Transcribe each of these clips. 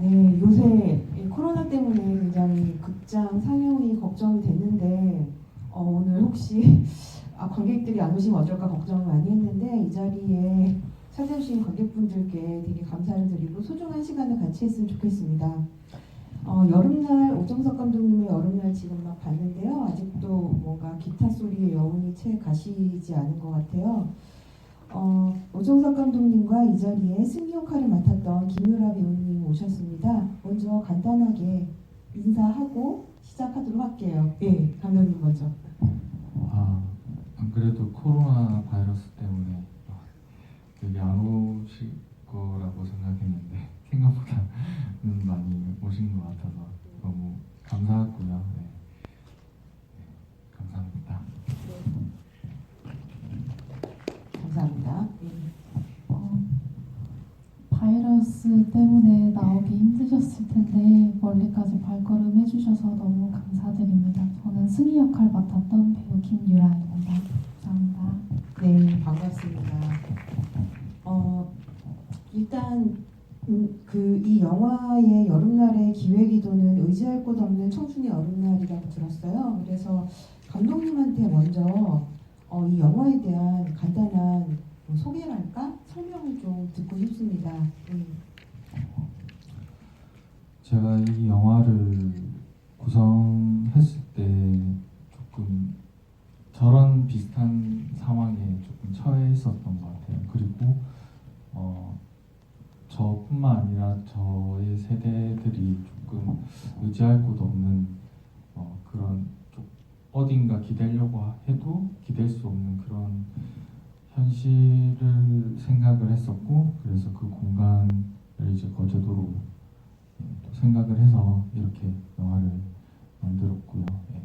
네, 요새 이 코로나 때문에 굉장히 극장 상영이 걱정이 됐는데 오늘 혹시 관객들이 안 오시면 어쩔까 걱정을 많이 했는데 이 자리에 찾아주신 관객분들께 되게 감사를 드리고 소중한 시간을 같이 했으면 좋겠습니다. 여름날 오정석 감독님의 여름날 지금 막 봤는데요. 아직도 뭔가 기타 소리의 여운이 채 가시지 않은 것 같아요. 오정석 감독님과 이 자리에 승리 역할을 맡았던 김유라 배우님 오셨습니다. 먼저 간단하게 인사하고 시작하도록 할게요. 네, 감독님 먼저. 안 그래도 코로나 바이러스 때문에 여기 안 오실 거라고 생각했는데 생각보다는 많이 오신 것 같아서 너무 감사하고요. 네. 감사합니다. 감사합니다. 바이러스 때문에 나오기 힘드셨을 텐데 멀리까지 발걸음 해주셔서 너무 감사드립니다. 저는 승희 역할 맡았던 배우 김유라입니다. 감사합니다. 네, 반갑습니다. 일단 이 영화의 여름날의 기획이도는 의지할 곳 없는 청춘의 여름날이라고 들었어요. 그래서 감독님한테 먼저 이 영화에 대한 간단한 소개랄까? 설명을 좀 듣고 싶습니다. 제가 이 영화를 구성했을 때 조금 저런 비슷한 상황에 조금 처해 있었던 것 같아요. 그리고 저뿐만 아니라 저의 세대들이 조금 의지할 곳 없는 그런 어딘가 기대려고 해도 기댈 수 없는 그런 현실을 생각을 했었고, 그래서 그 공간을 이제 거제도로 또 생각을 해서 이렇게 영화를 만들었고요. 네.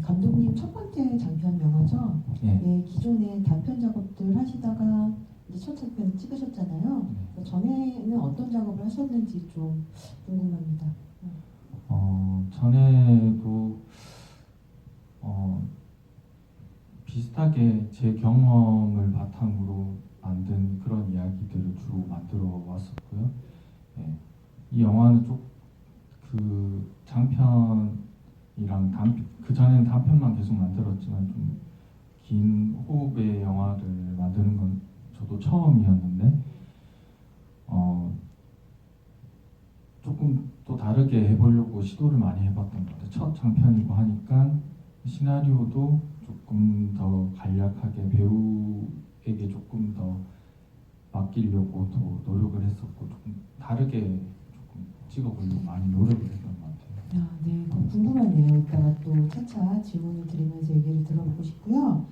감독님 첫 번째 장편 영화죠? 네. 네, 기존에 단편 작업들 하시다가 이제 첫 장편 찍으셨잖아요. 전에는 어떤 작업을 하셨는지 좀 궁금합니다. 전에도 비슷하게 제 경험을 바탕으로 만든 그런 이야기들을 주로 만들어 왔었고요. 네. 이 영화는 그 장편이랑 그 전에는 단편만 계속 만들었지만 좀 긴 호흡의 영화를 만드는 건 저도 처음이었는데 조금 또 다르게 해보려고 시도를 많이 해봤던 것 같아요. 첫 장편이고 하니까 시나리오도 조금 더 간략하게 배우에게 조금 더 맡기려고 더 노력을 했었고, 조금 다르게 조금 찍어보려고 많이 노력을 했던 것 같아요. 네, 궁금하네요. 이따가 또 차차 질문을 드리면서 얘기를 들어보고 싶고요.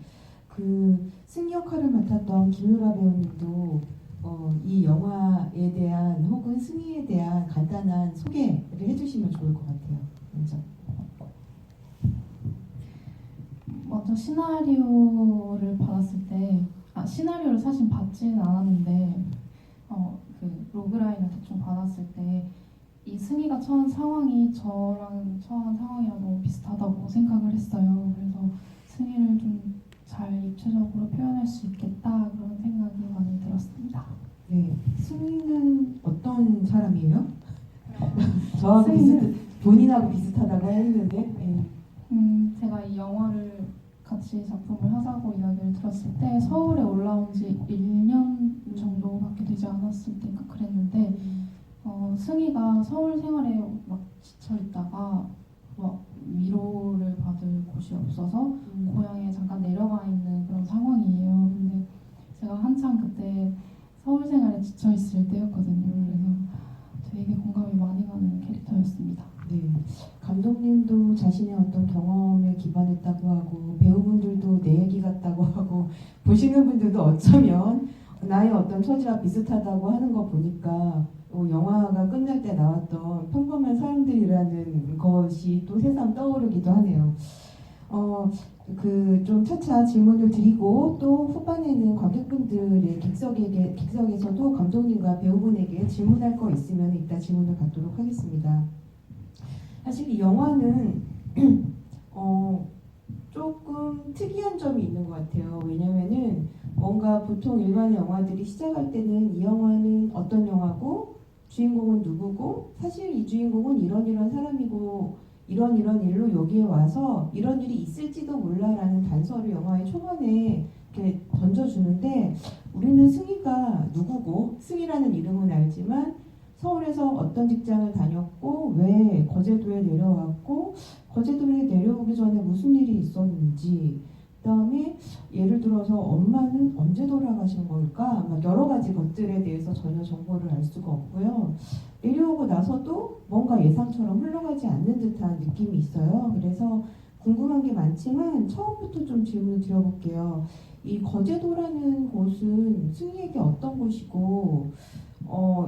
그 승리 역할을 맡았던 김유라 배우님도 이 영화에 대한 혹은 승리에 대한 간단한 소개를 해주시면 좋을 것 같아요. 먼저. 시나리오를 받았을 때 시나리오를 사실 받지는 않았는데 그 로그라인을 대충 받았을 때 이 승희가 처한 상황이 저랑 처한 상황이랑 너무 비슷하다고 생각을 했어요. 그래서 승희를 좀 잘 입체적으로 표현할 수 있겠다 그런 생각이 많이 들었습니다. 네, 승희는 어떤 사람이에요? 저하고 승희는 본인하고 비슷하다고 했는데. 네. 제가 이 영화를 같이 작품을 하자고 이야기를 들었을 때 서울에 올라온 지 1년 정도밖에 되지 않았을 때인가 그랬는데 승희가 서울 생활에 막 지쳐 있다가 위로를 받을 곳이 없어서 고향에 잠깐 내려가 있는 그런 상황이에요. 근데 제가 한창 그때 서울 생활에 지쳐 있을 때였거든요. 그래서 되게 공감이 많이 가는 캐릭터였습니다. 네, 감독님도 자신의 어떤 경험에 기반했다고 하고 배우분들도 내 얘기 같다고 하고 보시는 분들도 어쩌면 나의 어떤 처지와 비슷하다고 하는 거 보니까 영화가 끝날 때 나왔던 평범한 사람들이라는 것이 또 새삼 떠오르기도 하네요. 좀 차차 질문을 드리고 또 후반에는 관객분들의 객석에서도 감독님과 배우분에게 질문할 거 있으면 이따 질문을 받도록 하겠습니다. 사실 이 영화는 조금 특이한 점이 있는 것 같아요. 왜냐면은 뭔가 보통 일반의 영화들이 시작할 때는 이 영화는 어떤 영화고 주인공은 누구고 사실 이 주인공은 이런 사람이고 이런 일로 여기에 와서 이런 일이 있을지도 몰라라는 단서를 영화의 초반에 이렇게 던져주는데 우리는 승희가 누구고 승희라는 이름은 알지만 서울에서 어떤 직장을 다녔고 왜 거제도에 내려왔고 거제도에 내려오기 전에 무슨 일이 있었는지 그다음에 예를 들어서 엄마는 언제 돌아가신 걸까 막 여러 가지 것들에 대해서 전혀 정보를 알 수가 없고요. 내려오고 나서도 뭔가 예상처럼 흘러가지 않는 듯한 느낌이 있어요. 그래서 궁금한 게 많지만 처음부터 좀 질문을 드려볼게요. 이 거제도라는 곳은 승희에게 어떤 곳이고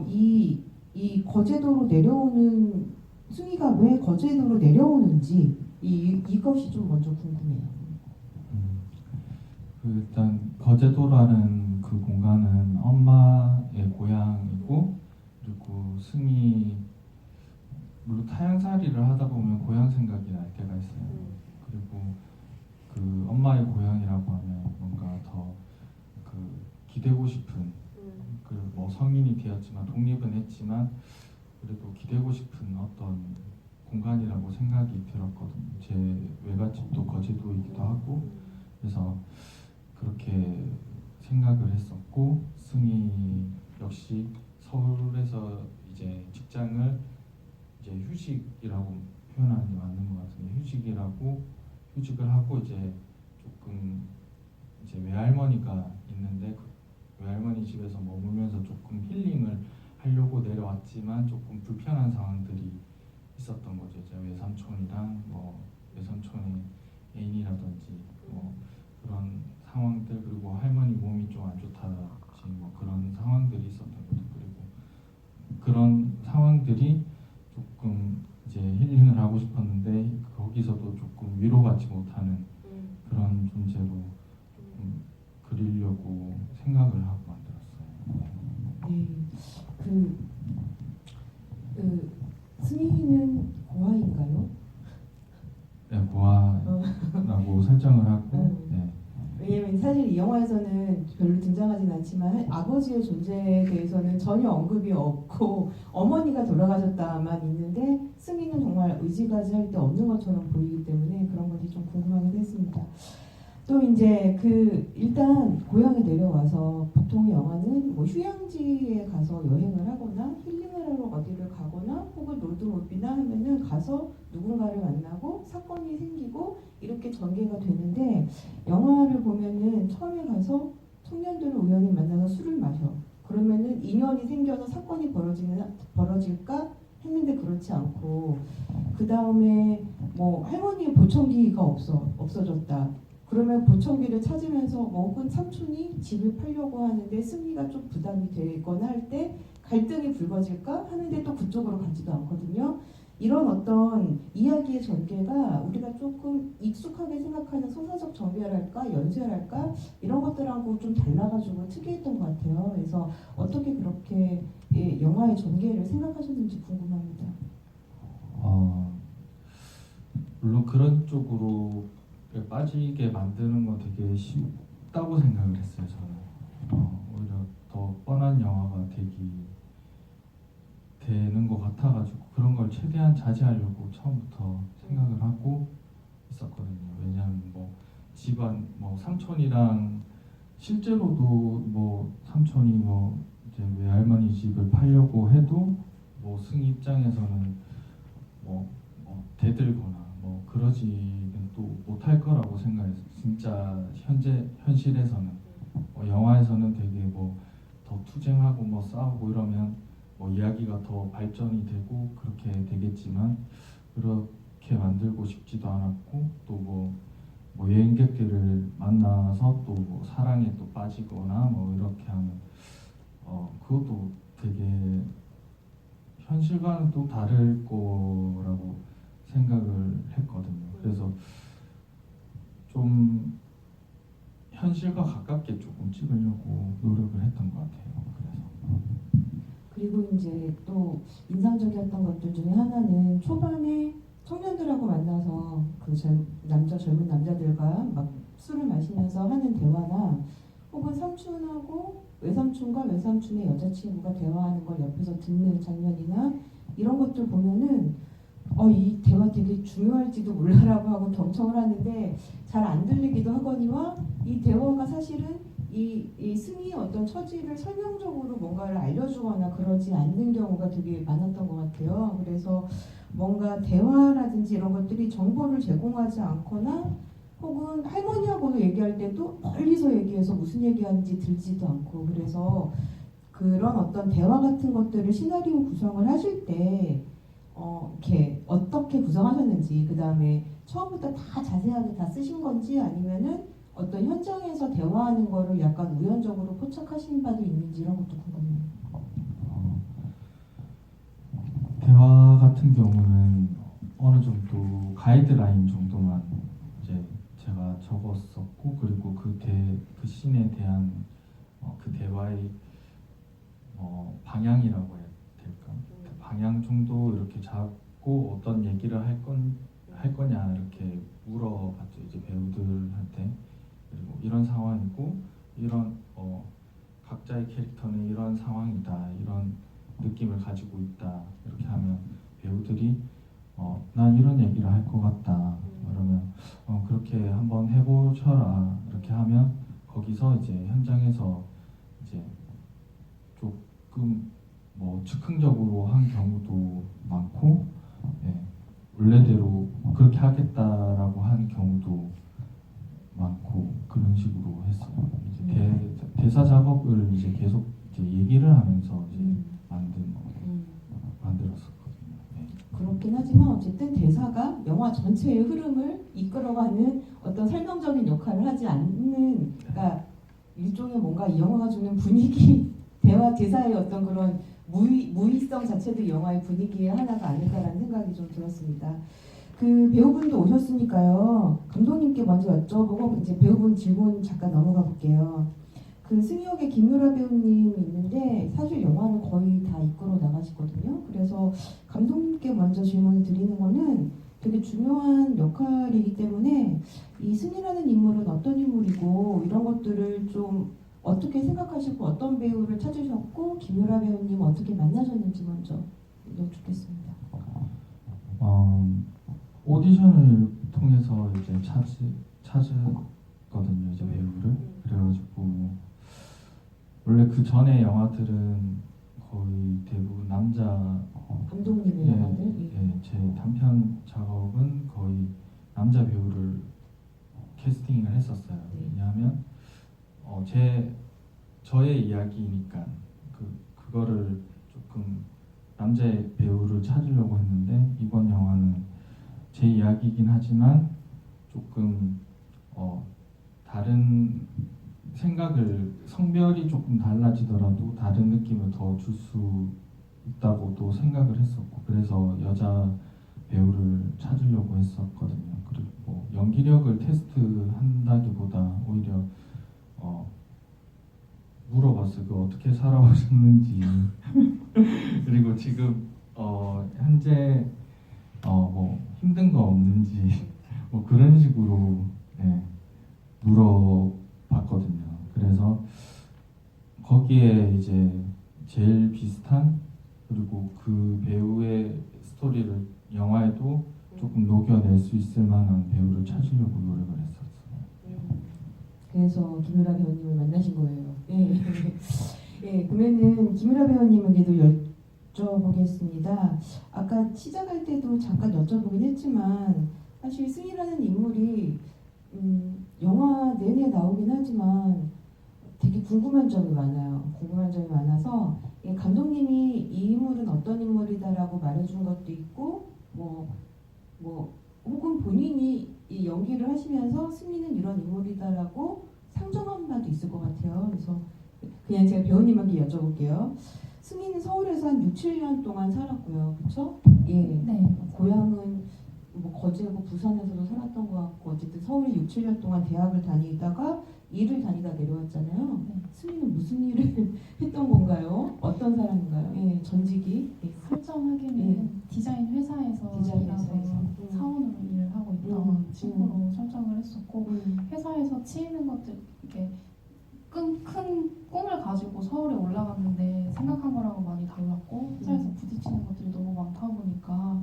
이 거제도로 내려오는 승희가 왜 거제도로 내려오는지 이것이 좀 먼저 궁금해요. 일단 거제도라는 그 공간은 엄마의 고향이고 그리고 승희 물론 타향살이를 하다 보면 고향 생각이 날 때가 있어요. 그리고 그 엄마의 고향이라고 하면 뭔가 더 그 기대고 싶은 그 뭐 성인이 되었지만 독립은 했지만 그래도 기대고 싶은 어떤 공간이라고 생각이 들었거든요. 제 외갓집도 거제도이기도 하고 그래서 그렇게 생각을 했었고 승희 역시 서울에서 이제 직장을 이제 휴직이라고 표현하는 게 맞는 것 같은데 휴직을 하고 이제 조금 이제 외할머니가 있는데 그 외할머니 집에서 머물면서 조금 힐링을 하려고 내려왔지만 조금 불편한 상황들이 있었던 거죠. 이제 외삼촌이랑 뭐 외삼촌의 애인이라든지 뭐 그런 상황들 그리고 할머니 몸이 좀 안 좋다든지 뭐 그런 상황들이 있었던 거죠. 그리고 그런 상황들이 조금 이제 힐링을 하고 싶었는데 거기서도 조금 위로받지 못하는 그런 존재로 조금 그리려고 생각을 하고 만들었어요. 네, 승희는 고아인가요? 네, 고아라고 설정을 하고 네. 왜냐면 사실 이 영화에서는 별로 등장하진 않지만 아버지의 존재에 대해서는 전혀 언급이 없고 어머니가 돌아가셨다만 있는데 승희는 정말 의지까지 할 때 없는 것처럼 보이기 때문에 그런 것이 좀 궁금하기도 했습니다. 또 이제 일단 고향에 내려와서 보통 영화는 뭐 휴양지에 가서 여행을 하거나 힐링을 하러 어디를 가거나 혹은 로드무비나 하면은 가서 누군가를 만나고 사건이 생기고 이렇게 전개가 되는데 영화를 보면은 처음에 가서 청년들을 우연히 만나서 술을 마셔. 그러면은 인연이 생겨서 사건이 벌어질까 했는데 그렇지 않고 그 다음에 뭐 할머니의 보청기가 없어졌다. 그러면 보청기를 찾으면서 뭐 혹은 삼촌이 집을 팔려고 하는데 승리가 좀 부담이 되거나 할 때 갈등이 불거질까 하는데 또 그쪽으로 가지도 않거든요. 이런 어떤 이야기의 전개가 우리가 조금 익숙하게 생각하는 서사적 전개랄까 연쇄랄까 이런 것들하고 좀 달라가지고 특이했던 것 같아요. 그래서 어떻게 그렇게 영화의 전개를 생각하셨는지 궁금합니다. 물론 그런 쪽으로 빠지게 만드는 건 되게 쉽다고 생각을 했어요. 저는 오히려 더 뻔한 영화가 되는 것 같아가지고 그런 걸 최대한 자제하려고 처음부터 생각을 하고 있었거든요. 왜냐하면 뭐 집안 뭐 삼촌이랑 실제로도 뭐 삼촌이 뭐 이제 외할머니 집을 팔려고 해도 뭐 승희 입장에서는 뭐 대들거나 뭐 그러지는 또 못할 거라고 생각했어요. 진짜 현실에서는 영화에서는 되게 뭐 더 투쟁하고 뭐 싸우고 이러면 뭐 이야기가 더 발전이 되고 그렇게 되겠지만 그렇게 만들고 싶지도 않았고 또 뭐 여행객들을 만나서 또 뭐 사랑에 또 빠지거나 뭐 이렇게 하는 그것도 되게 현실과는 또 다를 거라고 생각을 했거든요. 그래서 좀 현실과 가깝게 조금 찍으려고 노력을 했던 것 같아요. 그리고 이제 또 인상적이었던 것들 중에 하나는 초반에 청년들하고 만나서 그 젊은 남자들과 막 술을 마시면서 하는 대화나 혹은 삼촌하고 외삼촌과 외삼촌의 여자친구가 대화하는 걸 옆에서 듣는 장면이나 이런 것들 보면은 이 대화 되게 중요할지도 몰라라고 하고 경청을 하는데 잘 안 들리기도 하거니와 이 대화가 사실은 이 승희의 어떤 처지를 설명적으로 뭔가를 알려주거나 그러지 않는 경우가 되게 많았던 것 같아요. 그래서 뭔가 대화라든지 이런 것들이 정보를 제공하지 않거나 혹은 할머니하고도 얘기할 때도 멀리서 얘기해서 무슨 얘기하는지 들지도 않고 그래서 그런 어떤 대화 같은 것들을 시나리오 구성을 하실 때 이렇게 어떻게 구성하셨는지 그 다음에 처음부터 다 자세하게 다 쓰신 건지 아니면은 어떤 현장에서 대화하는 거를 약간 우연적으로 포착하신 바도 있는지 이런 것도 궁금해요. 대화 같은 경우는 어느 정도 가이드라인 정도만 이제 제가 적었었고 그리고 그 씬에 대한 그 대화의 방향이라고 해야 될까? 그 방향 정도 이렇게 잡고 어떤 얘기를 할 거냐 이렇게 물어봤죠 이제 배우들한테. 그리고 이런 상황이고 이런 각자의 캐릭터는 이런 상황이다 이런 느낌을 가지고 있다 이렇게 하면 배우들이 난 이런 얘기를 할 것 같다 그러면 그렇게 한번 해보셔라 이렇게 하면 거기서 이제 현장에서 이제 조금 즉흥적으로 한 경우도 많고 예, 원래대로 그렇게 하겠다라고 한 경우도 많고 그런 식으로 했어요. 이제 대사 작업을 이제 계속 이제 얘기를 하면서 이제 만들었었거든요. 네. 그렇긴 하지만 어쨌든 대사가 영화 전체의 흐름을 이끌어가는 어떤 설명적인 역할을 하지 않는 그러니까 일종의 뭔가 이 영화가 주는 분위기 대사의 어떤 그런 무의성 자체도 이 영화의 분위기의 하나가 아닐까라는 생각이 좀 들었습니다. 그 배우분도 오셨으니까요. 감독님께 먼저 여쭤보고 이제 배우분 질문 잠깐 넘어가 볼게요. 그 승희 역의 김유라 배우님이 있는데 사실 영화를 거의 다 이끌어 나가시거든요. 그래서 감독님께 먼저 질문을 드리는 거는 되게 중요한 역할이기 때문에 이 승희라는 인물은 어떤 인물이고 이런 것들을 좀 어떻게 생각하시고 어떤 배우를 찾으셨고 김유라 배우님 어떻게 만나셨는지 먼저 여쭙겠습니다. 오디션을 통해서 이제 찾았거든요 이제 배우를. 그래가지고 원래 그 전에 영화들은 거의 대부분 남자 감독님의 영화들? 제 단편 작업은 거의 남자 배우를 캐스팅을 했었어요. 왜냐하면 저의 이야기니까 그거를 조금 남자 배우를 찾으려고 했는데 이번 영화는 제 이야기이긴 하지만 조금 다른 생각을 성별이 조금 달라지더라도 다른 느낌을 더 줄 수 있다고도 생각을 했었고 그래서 여자 배우를 찾으려고 했었거든요. 그리고 연기력을 테스트한다기보다 오히려 물어봤어요. 그 어떻게 살아오셨는지 그리고 지금 현재 힘든 거 없는지 그런 식으로 물어봤거든요. 그래서 거기에 이제 제일 비슷한 그리고 그 배우의 스토리를 영화에도 조금 녹여낼 수 있을 만한 배우를 찾으려고 노력을 했었어요. 그래서 김유라 배우님을 만나신 거예요. 그러면은 김유라 배우님에게도 여쭤보겠습니다. 아까 시작할 때도 잠깐 여쭤보긴 했지만 사실 승희라는 인물이 영화 내내 나오긴 하지만 되게 궁금한 점이 많아요. 궁금한 점이 많아서 감독님이 이 인물은 어떤 인물이다라고 말해준 것도 있고 혹은 본인이 이 연기를 하시면서 승희는 이런 인물이다라고 상정한 바도 있을 것 같아요. 그래서 그냥 제가 배우님에게 여쭤볼게요. 승희는 서울에서 한 6, 7년 동안 살았고요. 그렇죠? 네. 고향은 거제고 부산에서도 살았던 것 같고 어쨌든 서울에 6, 7년 동안 대학을 다니다가 일을 다니다 내려왔잖아요. 네. 승희는 무슨 일을 했던 건가요? 어떤 사람인가요? 전직이? 설정하기는 디자인 회사에서 일하고 사원으로 일을 하고 있던 친구로 설정을 했었고 회사에서 치이는 것들 이렇게 큰 꿈을 가지고 서울에 올라갔는데 생각한 거랑은 많이 달랐고 회사에서 부딪히는 것들이 너무 많다 보니까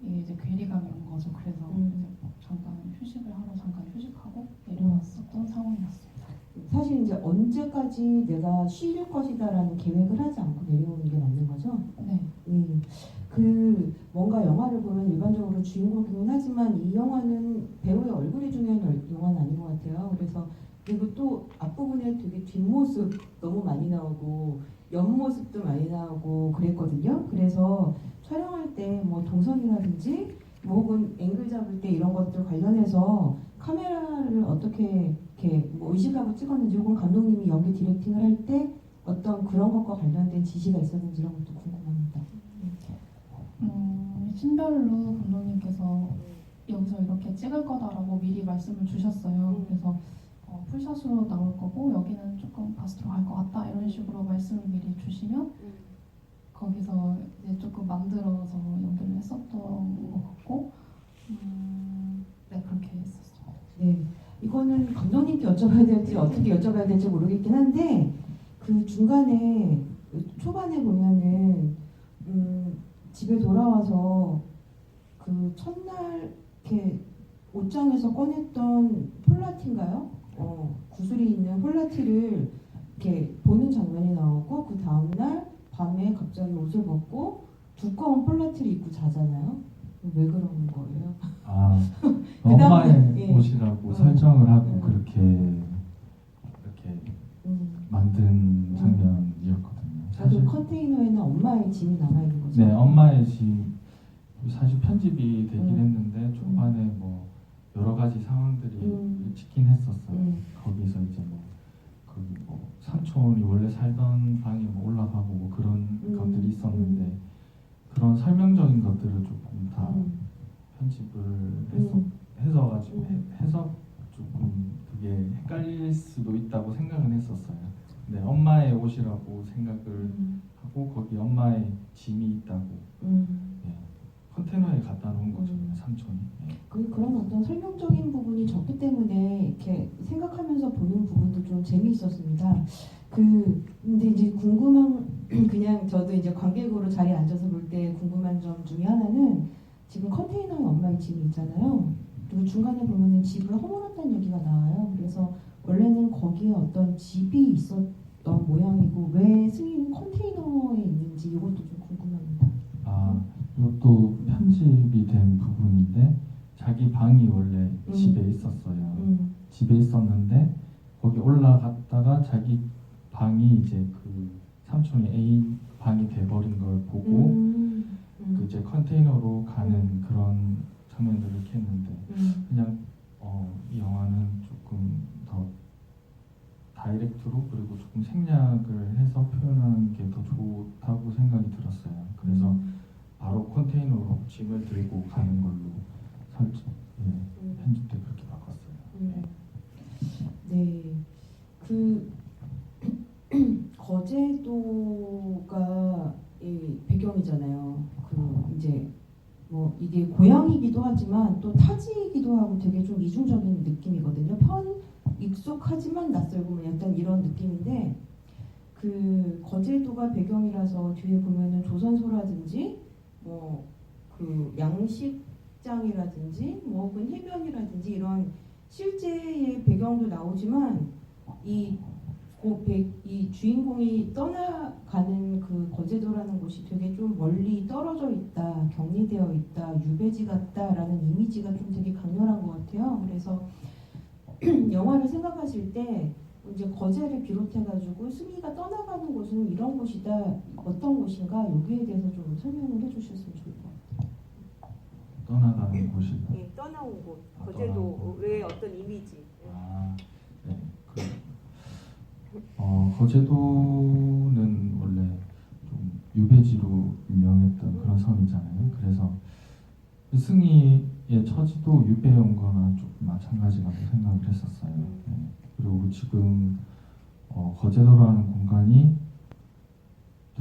이게 이제 괴리감이 온 거죠. 그래서 이제 잠깐 휴식을 하러 잠깐 휴식하고 내려왔었던 상황이었습니다. 사실 이제 언제까지 내가 쉴 것이다라는 계획을 하지 않고 내려오는 게 맞는 거죠. 네. 그 뭔가 영화를 보면 일반적으로 주인공이긴 하지만 이 영화는 배우의 얼굴이 중요한 영화는 아닌 것 같아요. 그래서 그리고 또 앞부분에 되게 뒷모습 너무 많이 나오고 옆모습도 많이 나오고 그랬거든요. 그래서 촬영할 때 뭐 동선이라든지 뭐 혹은 앵글 잡을 때 이런 것들 관련해서 카메라를 어떻게 이렇게 뭐 의식하고 찍었는지 혹은 감독님이 연기 디렉팅을 할 때 어떤 그런 것과 관련된 지시가 있었는지 이런 것도 궁금합니다. 신별로 감독님께서 여기서 이렇게 찍을 거다라고 미리 말씀을 주셨어요. 그래서 풀샷으로 나올 거고 여기는 조금 바스트로 갈 것 같다 이런 식으로 말씀을 미리 주시면 거기서 이제 조금 만들어서 연기를 했었던 것 같고 네 그렇게 했었어요. 네, 이거는 감독님께 여쭤봐야 될지 어떻게 여쭤봐야 될지 모르겠긴 한데 그 중간에 초반에 보면은 집에 돌아와서 그 첫날 이렇게 옷장에서 꺼냈던 폴라티인가요? 구슬이 있는 폴라티를 이렇게 보는 장면이 나오고 그 다음날 밤에 갑자기 옷을 벗고 두꺼운 폴라티를 입고 자잖아요. 왜 그러는 거예요? 아, 그다음에, 엄마의 예. 옷이라고 설정을 하고 이렇게 만든 장면이었거든요. 그 사실 컨테이너에는 엄마의 짐이 남아 있는 거죠. 네, 엄마의 짐 사실 편집이 되긴 음. 했는데 초반에 뭐 여러 가지 상황들이 찍긴 했었어요. 거기서 이제 뭐 거기 뭐 삼촌이 원래 살던 방에 뭐 올라가고 뭐 그런 것들이 있었는데 그런 설명적인 것들을 조금 다 편집을 해서 조금 그게 헷갈릴 수도 있다고 생각은 했었어요. 네, 엄마의 옷이라고 생각을 하고 거기 엄마의 짐이 있다고 네, 컨테이너에 갖다 놓은 거죠, 삼촌이. 네. 그런 어떤 설명적인 부분이 적기 때문에 이렇게 생각하면서 보는 부분도 좀 재미있었습니다. 근데 이제 궁금한 그냥 저도 이제 관객으로 자리에 앉아서 볼 때 궁금한 점 중에 하나는 지금 컨테이너에 엄마의 짐이 있잖아요. 그리고 중간에 보면은 집을 허물었다는 얘기가 나와요. 그래서 원래는 거기에 어떤 집이 있었던 모양이고 왜 승희는 컨테이너에 있는지 이것도 좀 궁금합니다. 아, 이것도 편집이 된 부분인데 자기 방이 원래 집에 있었어요. 집에 있었는데 거기 올라갔다가 자기 방이 이제 그 삼촌이 애인 방이 돼버린 걸 보고 그 이제 컨테이너로 가는 그런 장면들을 이렇게 했는데 그냥 이 영화는 조금 더 다이렉트로 그리고 조금 생략을 해서 표현하는 게 더 좋다고 생각이 들었어요. 그래서 바로 컨테이너로 짐을 들고 가는 걸로 편집 때 그렇게 바꿨어요. 네, 그 거제도가 이 배경이잖아요. 그 이제 뭐 이게 고향이기도 하지만 또 타지이기도 하고 되게 좀 이중적인 느낌이거든요. 익숙하지만 낯설고 뭐 약간 이런 느낌인데 그 거제도가 배경이라서 뒤에 보면은 조선소라든지 뭐 그 양식장이라든지 뭐 혹은 해변이라든지 이런 실제의 배경도 나오지만 이 주인공이 떠나가는 그 거제도라는 곳이 되게 좀 멀리 떨어져 있다, 격리되어 있다, 유배지 같다라는 이미지가 좀 되게 강렬한 것 같아요. 그래서 영화를 생각하실 때 이제 거제를 비롯해가지고 승희가 떠나가는 곳은 이런 곳이다, 어떤 곳인가 여기에 대해서 좀 설명을 해주셨으면 좋을 것 같아요. 떠나가는 곳이다. 예, 떠나온 곳, 거제도의 어떤 이미지. 아, 네. 거제도는 원래 좀 유배지로 유명했던 그런 섬이잖아요. 그래서 승희의 처지도 유배온 거나 조금 마찬가지라고 생각을 했었어요. 네. 그리고 지금 거제도라는 공간이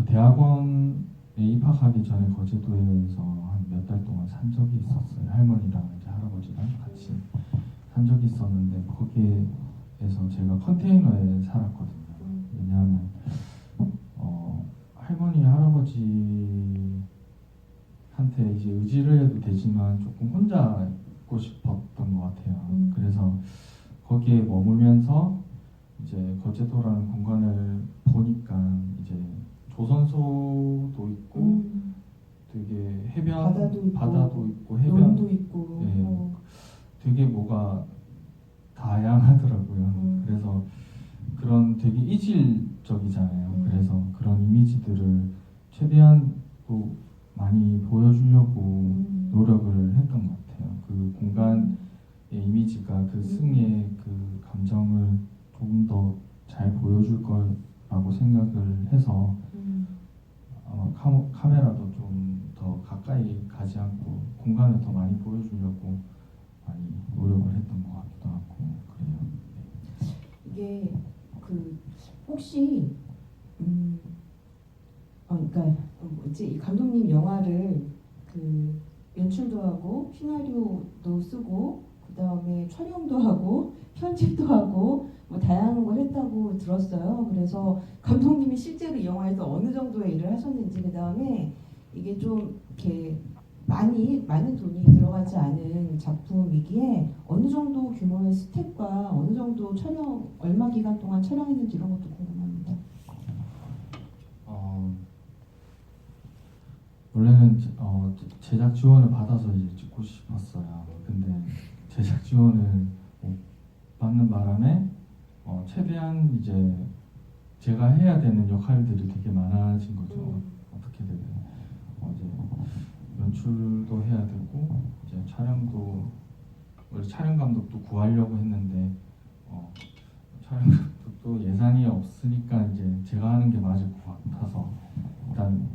대학원에 입학하기 전에 거제도에서 한 몇 달 동안 산 적이 있었어요. 할머니랑 이제 할아버지랑 같이 산 적이 있었는데 거기에서 제가 컨테이너에 살았거든요. 왜냐하면 할머니 할아버지한테 이제 의지를 해도 되지만 조금 혼자 있고 싶었던 것 같아요. 그래서 거기에 머물면서 이제 거제도라는 공간을 보니까 이제 조선소도 있고 되게 해변 바다도 있고, 해변 논도 있고. 네. 되게 뭐가 다양하더라고요. 그래서 그런 되게 이질적이잖아요. 그래서 그런 이미지들을 최대한 또 많이 보여주려고 노력을 했던 것 같아요. 그 공간의 이미지가 그 승의 그 감정을 조금 더 잘 보여줄 거라고 생각을 해서 아마 카메라도 좀 더 가까이 가지 않고 공간을 더 많이 보여주려고 많이 노력을 했던 것 같기도 하고 그래요. 이게 그 혹시 그러니까 뭐지 이 감독님 영화를 그 연출도 하고 시나리오도 쓰고 그 다음에 촬영도 하고 편집도 하고 뭐 다양한 걸 했다고 들었어요. 그래서 감독님이 실제로 이 영화에서 어느 정도의 일을 하셨는지 그 다음에 이게 좀 이렇게 많은 돈이 들어가지 않은 작품이기에 어느 정도 규모의 스텝과 어느 정도 촬영 얼마 기간 동안 촬영했는지 이런 것도 궁금합니다. 원래는 제작 지원을 받아서 이제 찍고 싶었어요. 근데 제작 지원을 못 받는 바람에 최대한 이제 제가 해야 되는 역할들이 되게 많아진 거죠. 어떻게든 이제 연출도 해야 되고 이제 촬영도 원래 촬영 감독도 구하려고 했는데 촬영 감독도 예산이 없으니까 이제 제가 하는 게 맞을 것 같아서 일단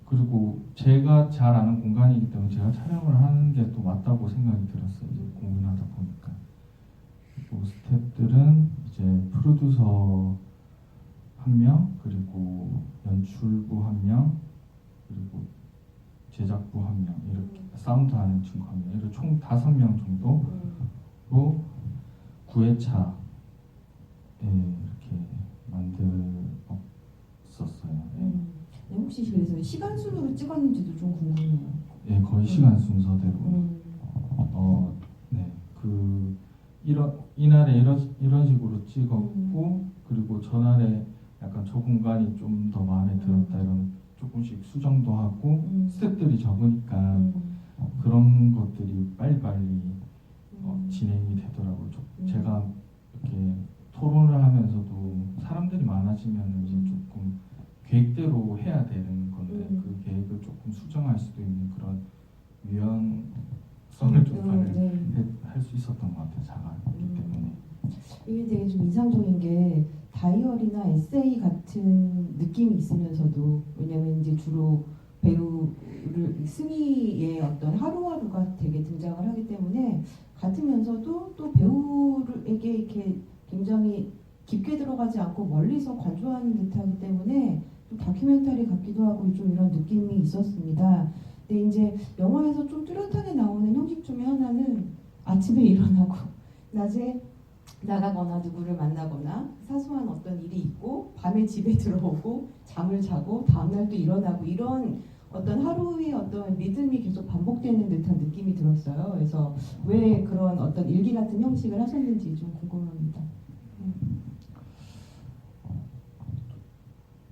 그리고 제가 잘 아는 공간이기 때문에 제가 촬영을 하는 게 또 맞다고 생각이 들었어요. 이제 고민하다 보니까 그리고 스태프들은 이제 프로듀서 1명 그리고 연출부 1명 그리고 제작부 1명 이렇게 사운드하는 친구 1명 이렇게 총 5명 정도로 9회차에 이렇게 만들었었어요. 혹시 그래서 시간 순으로 찍었는지도 좀 궁금해요. 예, 거의 시간 순서대로. 네, 그 이날에 이런 식으로 찍었고 그리고 전날에 약간 저 공간이 좀 더 마음에 들었다 이런 조금씩 수정도 하고 스텝들이 적으니까 그런 것들이 빨리빨리 진행이 되더라고요. 제가 이렇게 토론을 하면서도 사람들이 많아지면 이제 조금 계획대로 해야 되는 건데 그 계획을 조금 수정할 수도 있는 그런 유연성을 좀 할 수 있었던 것 같아요. 작았기 때문에. 이게 되게 좀 인상적인 게 다이어리나 에세이 같은 느낌이 있으면서도 왜냐면 이제 주로 배우를 승희의 어떤 하루하루가 되게 등장을 하기 때문에 같으면서도 또 배우에게 이렇게 굉장히 깊게 들어가지 않고 멀리서 관조하는 듯하기 때문에 또 다큐멘터리 같기도 하고 좀 이런 느낌이 있었습니다. 근데 이제 영화에서 좀 뚜렷하게 나오는 형식 중에 하나는 아침에 일어나고 낮에 나가거나 누구를 만나거나 사소한 어떤 일이 있고 밤에 집에 들어오고 잠을 자고 다음날 또 일어나고 이런 어떤 하루의 어떤 리듬이 계속 반복되는 듯한 느낌이 들었어요. 그래서 왜 그런 어떤 일기 같은 형식을 하셨는지 좀 궁금합니다.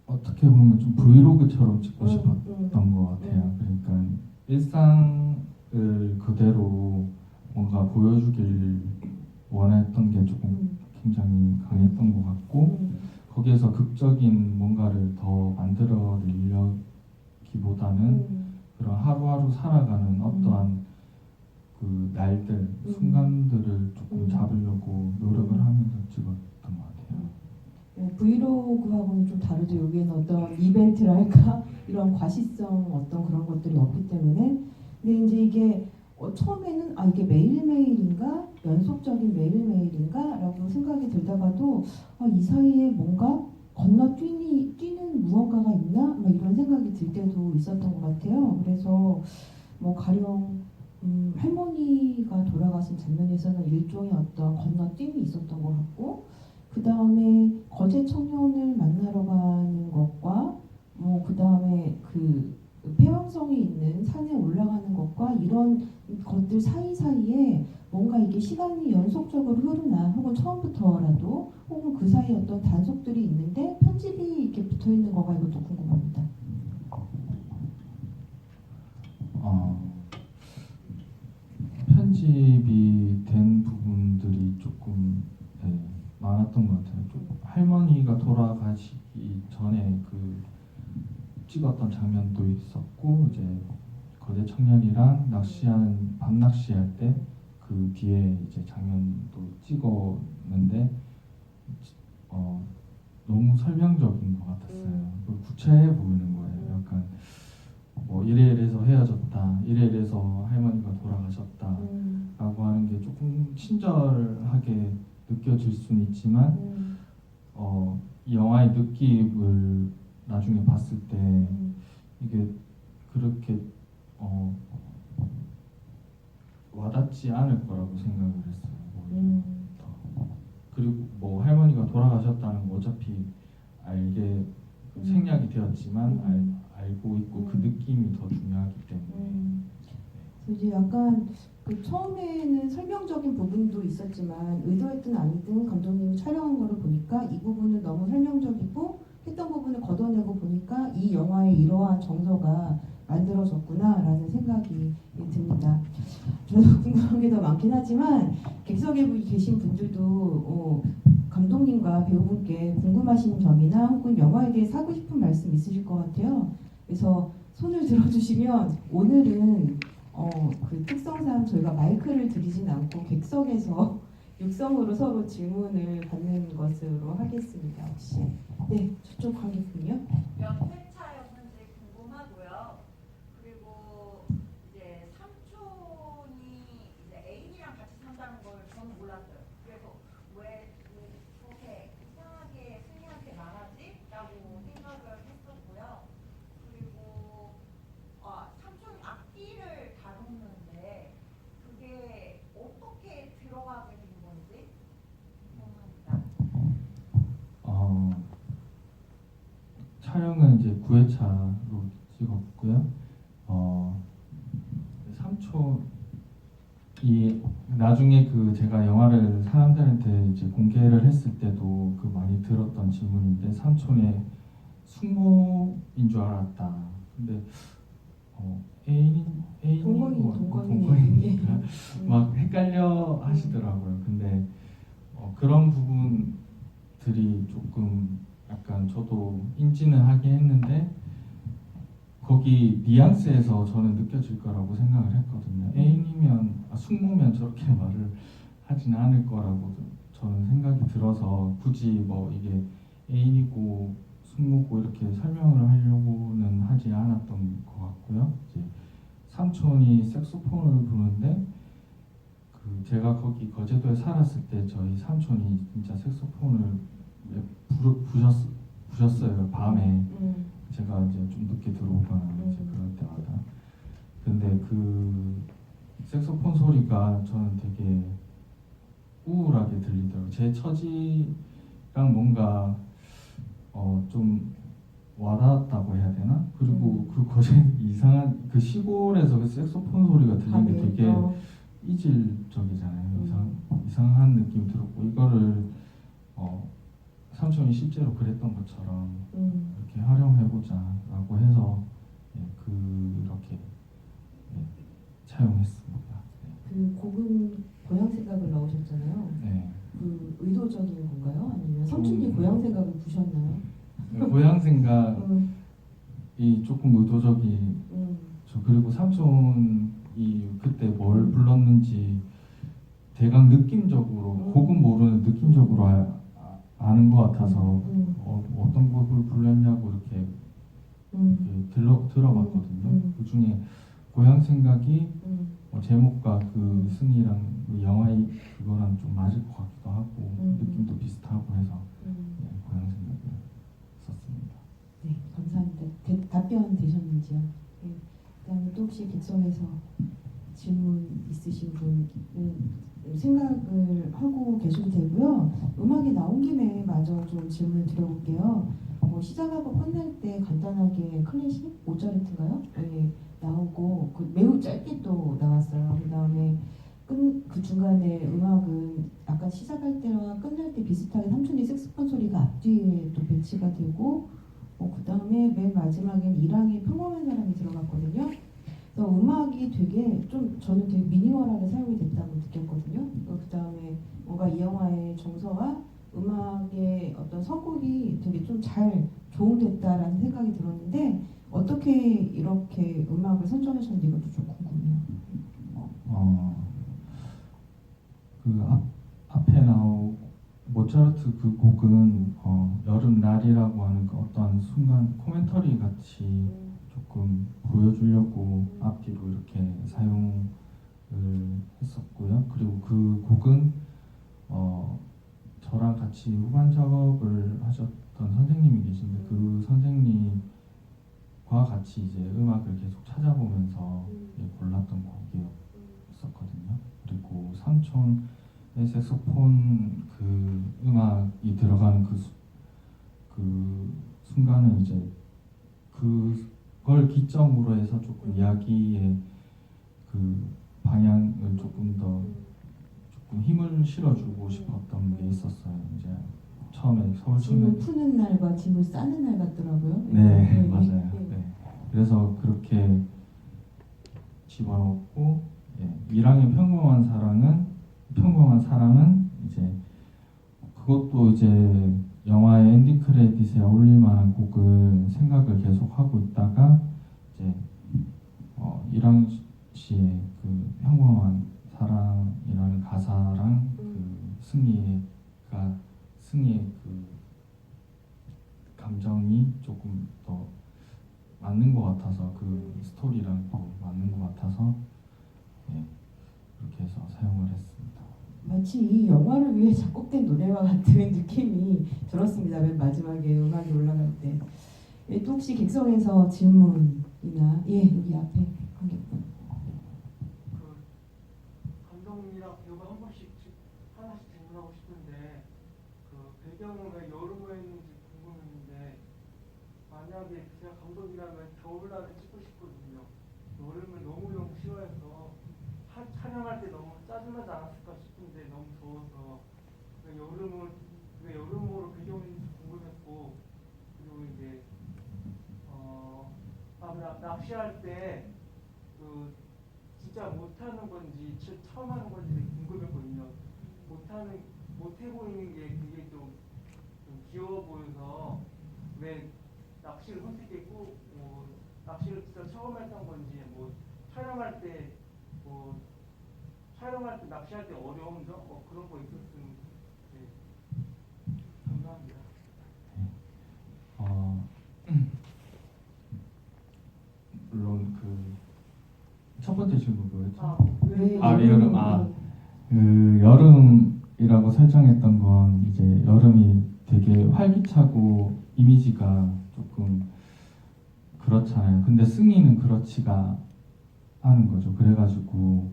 어떻게 보면 좀 브이로그처럼 찍고 싶었던 것 같아요. 그러니까 일상을 그대로 뭔가 보여주길 원했던 게 조금 굉장히 강했던 것 같고 거기에서 극적인 뭔가를 더 만들어내려기보다는 그런 하루하루 살아가는 어떠한 그 날들, 순간들을 조금 잡으려고 노력을 하면서 찍었던 것 같아요. 브이로그하고는 좀 다르죠. 여기에는 어떤 이벤트랄까 이런 과시성 어떤 그런 것들이 없기 때문에 근데 이제 이게 처음에는 이게 매일매일인가 연속적인 매일매일인가라고 생각이 들다가도 이 사이에 뭔가 건너뛰는 무언가가 있나 막 이런 생각이 들 때도 있었던 것 같아요. 그래서 뭐 가령 할머니가 돌아가신 장면에서는 일종의 어떤 건너뛰임이 있었던 것 같고 그 다음에 거제 청년을 만나러 가는 것과 그 다음에 그 폐왕성이 있는 산에 올라가는 것과 이런 것들 사이사이에 뭔가 이게 시간이 연속적으로 흐르나 혹은 처음부터라도 혹은 그 사이에 어떤 단속들이 있는데 편집이 이렇게 붙어 있는 거가 이것도 궁금합니다. 편집이 된 부분들이 조금 많았던 것 같아요. 좀 할머니가 돌아가시기 전에 그 찍었던 장면도 있었고 이제 거대 청년이랑 낚시하는 밤 낚시할 때 그 뒤에 이제 장면도 찍었는데 너무 설명적인 것 같았어요. 구체해 보이는 거예요. 약간 뭐 이래 이래서 헤어졌다, 이래 이래서 할머니가 돌아가셨다 라고 하는 게 조금 친절하게 느껴질 수는 있지만 이 영화의 느낌을 나중에 봤을 때 이게 그렇게 와닿지 않을 거라고 생각을 했어요. 그리고 뭐 할머니가 돌아가셨다는 거 어차피 알게 생략이 되었지만 알고 있고 그 느낌이 더 중요하기 때문에 그래서 이제 약간 그 처음에는 설명적인 부분도 있었지만 의도했든 아니든 감독님이 촬영한 거를 보니까 이 부분은 너무 설명적이고 했던 부분을 걷어내고 보니까 이 영화의 이러한 정서가 만들어졌구나라는 생각이 듭니다. 저도 궁금한 게 더 많긴 하지만 객석에 계신 분들도 감독님과 배우분께 궁금하신 점이나 혹은 영화에 대해 하고 싶은 말씀 있으실 것 같아요. 그래서 손을 들어주시면 오늘은 그 특성상 저희가 마이크를 드리진 않고 객석에서 육성으로 서로 질문을 받는 것으로 하겠습니다. 혹시 네 저쪽 관객분요? 몇 회차였는지 궁금하고요. 그리고 이제 삼촌이 이제 애인이랑 같이 산다는 걸 저는 몰랐어요. 그래서 왜 그렇게 이상하게 승희한테 말하지?라고 생각을 했었고요. 그리고 삼촌 악기를 다루는데 그게 어떻게 들어가게 된 건지 궁금합니다. 촬영은 이제 9회차로 찍었고요. 삼촌이 나중에 그 제가 영화를 사람들한테 이제 공개를 했을 때도 그 많이 들었던 질문인데 삼촌의 숙모인 줄 알았다. 근데 애인이 동거인이니까 막 헷갈려 하시더라고요. 근데 그런 부분들이 조금 약간 저도 인지는 하긴 했는데 거기 뉘앙스에서 저는 느껴질 거라고 생각을 했거든요. 애인이면 숙모면 저렇게 말을 하지는 않을 거라고 저는 생각이 들어서 굳이 뭐 이게 애인이고 숙모고 이렇게 설명을 하려고는 하지 않았던 것 같고요. 이제 삼촌이 색소폰을 부르는데 그 제가 거기 거제도에 살았을 때 저희 삼촌이 진짜 색소폰을 부셨어요. 밤에 제가 이제 좀 늦게 들어오거나 이제 그럴 때마다. 근데 그 색소폰 소리가 저는 되게 우울하게 들리더라고요. 제 처지랑 뭔가 좀 와닿았다고 해야 되나? 그리고 그 거제 이상한 그 시골에서 그 색소폰 소리가 들리는 게 되게 이질적이잖아요. 이상한 느낌이 들었고 이거를 삼촌이 실제로 그랬던 것처럼 이렇게 활용해보자라고 해서 그렇게 차용했습니다. 그 곡은 고향 생각을 넣으셨잖아요. 네. 그 의도적인 건가요? 아니면 삼촌이 고향 생각을 부셨나요? 고향 생각이 조금 의도적인. 그리고 삼촌이 그때 뭘 불렀는지 대강 느낌적으로 곡은 모르는 느낌적으로 아는 것 같아서 어떤 곡을 불렀냐고 이렇게 들어봤거든요. 그 중에 고향 생각이 제목과 그 승희랑 그 영화의 그거랑 좀 맞을 것 같기도 하고 느낌도 비슷하고 해서 고향 생각을 썼습니다. 네, 감사합니다. 답변 되셨는지요? 네. 그다음에 또 혹시 객석에서 질문 있으신 분은 생각을 하고 계셔도 되고요. 음악이 나온 김에 마저 좀 질문을 드려볼게요. 시작하고 끝날 때 간단하게 클래식 모차르트인가요? 네, 나오고 매우 짧게 또 나왔어요. 그 다음에 그 중간에 음악은 아까 시작할 때와 끝날 때 비슷하게 삼촌이 색소폰 소리가 앞뒤에 또 배치가 되고 그 다음에 맨 마지막엔 이랑의 평범한 사람이 들어갔거든요. 그래서 음악이 되게 좀 저는 되게 미니멀하게 사용이 됐다고 느꼈거든요. 그 다음에 뭔가 이 영화의 정서와 음악의 어떤 선곡이 되게 좀 잘 조응됐다라는 생각이 들었는데 어떻게 이렇게 음악을 선정하셨는지 이것도 좀 궁금해요. 앞에 나온 모차르트 그 곡은 여름날이라고 하는 그 어떠한 순간 코멘터리 같이 조금 보여주려고 앞뒤로 이렇게 사용을 했었고요. 그리고 그 곡은 저랑 같이 후반 작업을 하셨던 선생님이 계신데 그 선생님과 같이 이제 음악을 계속 찾아보면서 골랐던 곡이었었거든요. 그리고 삼촌의 색소폰 그 음악이 들어가는 그 순간은 이제 그걸 기점으로 해서 조금 이야기의 그 방향을 조금 힘을 실어주고 싶었던 게 있었어요. 이제 처음에 서울 짐을 치면 푸는 날과 짐을 싸는 날 같더라고요. 네, 맞아요. 네. 네. 그래서 그렇게 집어넣고 이랑의 평범한 사랑은 이제 그것도 이제 영화의 엔딩 크레딧에 어울릴 만한 곡을 생각을 계속 하고 있다가 이제 이랑 씨의 그 평범한 사랑이라는 가사랑 그 승희의 그 감정이 조금 더 맞는 것 같아서 그 스토리랑 또 맞는 것 같아서 그렇게 해서 사용을 했습니다. 마치 이 영화를 위해 작곡된 노래와 같은 느낌이 들었습니다. 맨 마지막에 음악이 올라갈 때. 또 혹시 객석에서 질문이나 여기 앞에 관객분. 감독님이랑 배우가 한 번씩 하나씩 질문하고 싶은데 배경은 왜 여름에 있는지 궁금했는데 만약에 제가 감독이라면 겨울날에 찍고 싶거든요. 여름을 너무 싫어해서 촬영할 때 너무 짜증나지 않았을까 싶은데 너무 더워서 왜 여름으로 배경인지 궁금했고 그리고 이제 낚시할 때 진짜 못하는 건지 처음 하는 건지 되게 궁금했거든요. 못해 보이는 게 그게 좀 귀여워 보여서 왜 낚시를 선택했고 낚시를 진짜 처음 했던 건지 촬영할 때 낚시할 때 어려운 점 그런 거 있었으면 감사합니다. 물론 그 첫 번째 질문 뭐였죠? 여름. 그 여름이라고 설정했던 건 이제 여름이 되게 활기차고 이미지가 조금 그렇잖아요. 근데 승희는 그렇지가 않은 거죠. 그래가지고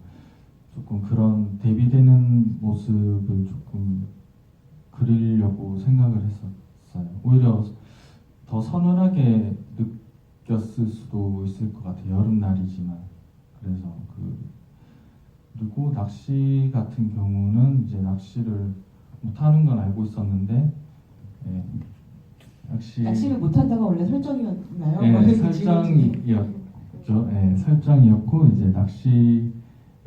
조금 그런 대비되는 모습을 조금 그리려고 생각을 했었어요. 오히려 더 서늘하게 느꼈을 수도 있을 것 같아요. 여름날이지만. 그래서 그리고 낚시 같은 경우는 이제 낚시를 못하는 건 알고 있었는데 낚시를 못한다가 원래 설정이었나요? 네, 설정이었고 이제 낚시를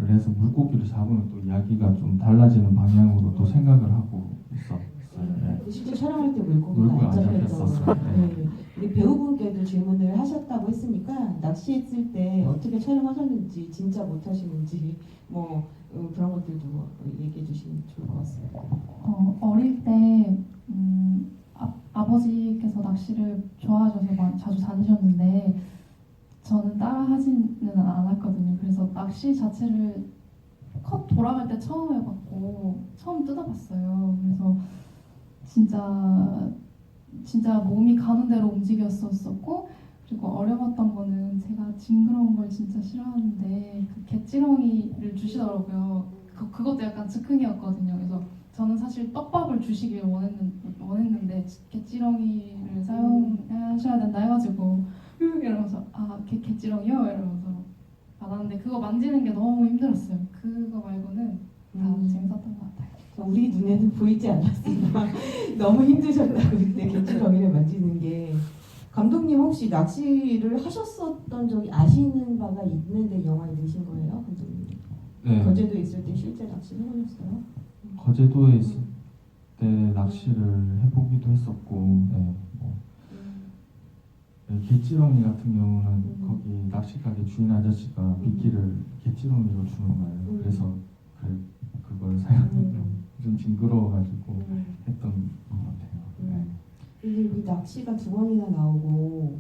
해서 물고기를 잡으면 또 이야기가 좀 달라지는 방향으로 또 생각을 하고 있었어요. 실제 촬영할 때 물고기가 안 잡혔다고. 우리 배우분께도 질문을 하셨다고 했으니까 낚시했을 때 어떻게 촬영하셨는지 진짜 못하시는지 그런 것들도 얘기해 주시면 좋을 것 같습니다. 어릴 때 아버지께서 낚시를 좋아하셔서 자주 다니셨는데 저는 따라 하지는 않았거든요. 그래서 낚시 자체를 컷 돌아갈 때 처음 해봤고 처음 뜯어봤어요. 그래서 진짜 몸이 가는 대로 움직였었고 그리고 어려웠던 거는 제가 징그러운 걸 진짜 싫어하는데 그 개찌렁이를 주시더라고요. 그것도 약간 즉흥이었거든요. 그래서 저는 사실 떡밥을 주시길 원했는데 개찌렁이를 사용하셔야 된다 해가지고 이러면서 개찌렁이요? 이러면서 받았는데 그거 만지는 게 너무 힘들었어요. 그거 말고는 다 재밌었던 것 같아요. 우리 눈에는 보이지 않았으나 너무 힘드셨다고 그때 개치렁이를 만지는 게. 감독님 혹시 낚시를 하셨었던 적이 아시는 바가 있는데 영화에 넣으신 거예요, 감독님? 네. 거제도에 있을 때 실제 낚시를 해보셨어요? 거제도에 있을 때 낚시를 해보기도 했었고, 네, 뭐, 네, 개찌렁이 같은 경우는 거기 낚시가게 주인 아저씨가 미끼를 개찌렁이로 주는 거예요. 그래서 그걸 좀 징그러워가지고 했던 것 같아요. 네. 근데 이 낚시가 두 번이나 나오고,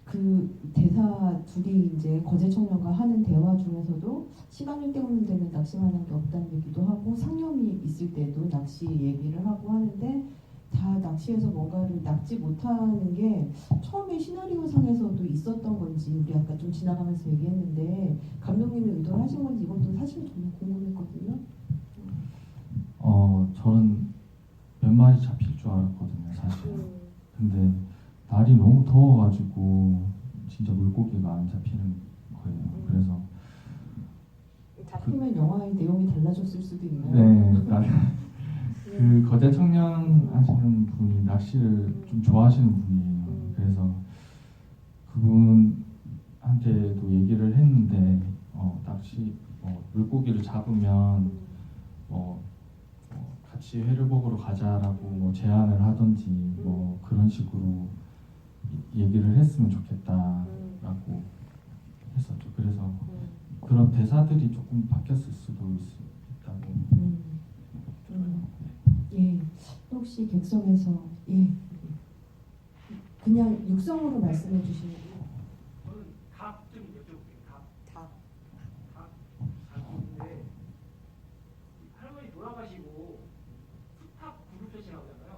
그 대사 둘이 이제 거제 청년과 하는 대화 중에서도 시간을 때우는 데는 낚시만 한 게 없다는 얘기도 하고 상념이 있을 때도 낚시 얘기를 하고 하는데 다 낚시에서 뭔가를 낚지 못하는 게 처음에 시나리오 상에서도 있었던 건지 우리 아까 좀 지나가면서 얘기했는데 감독님이 의도를 하신 건지 이것도 사실 정말 궁금했거든요. 저는 몇 마리 잡힐 줄 알았거든요, 사실. 근데 날이 너무 더워가지고 진짜 물고기가 안 잡히는 거예요. 그래서 잡히면 영화의 내용이 달라졌을 수도 있나요? 네, 그 거제 청년 하시는 분이 낚시를 좀 좋아하시는 분이에요. 그래서 그분한테도 얘기를 했는데 낚시 물고기를 잡으면 같이 회를 먹으러 가자라고 뭐 제안을 하든지 뭐 그런 식으로 얘기를 했으면 좋겠다라고 했었죠. 그래서 그런 대사들이 조금 바뀌었을 수도 있다고. 예, 혹시 객석에서 그냥 육성으로 말씀해 주시면 저는 닭 좀 여쭤볼게요. 닭. 닭인데 할머니 돌아가시고 수탉 그룹 셋이라잖아요.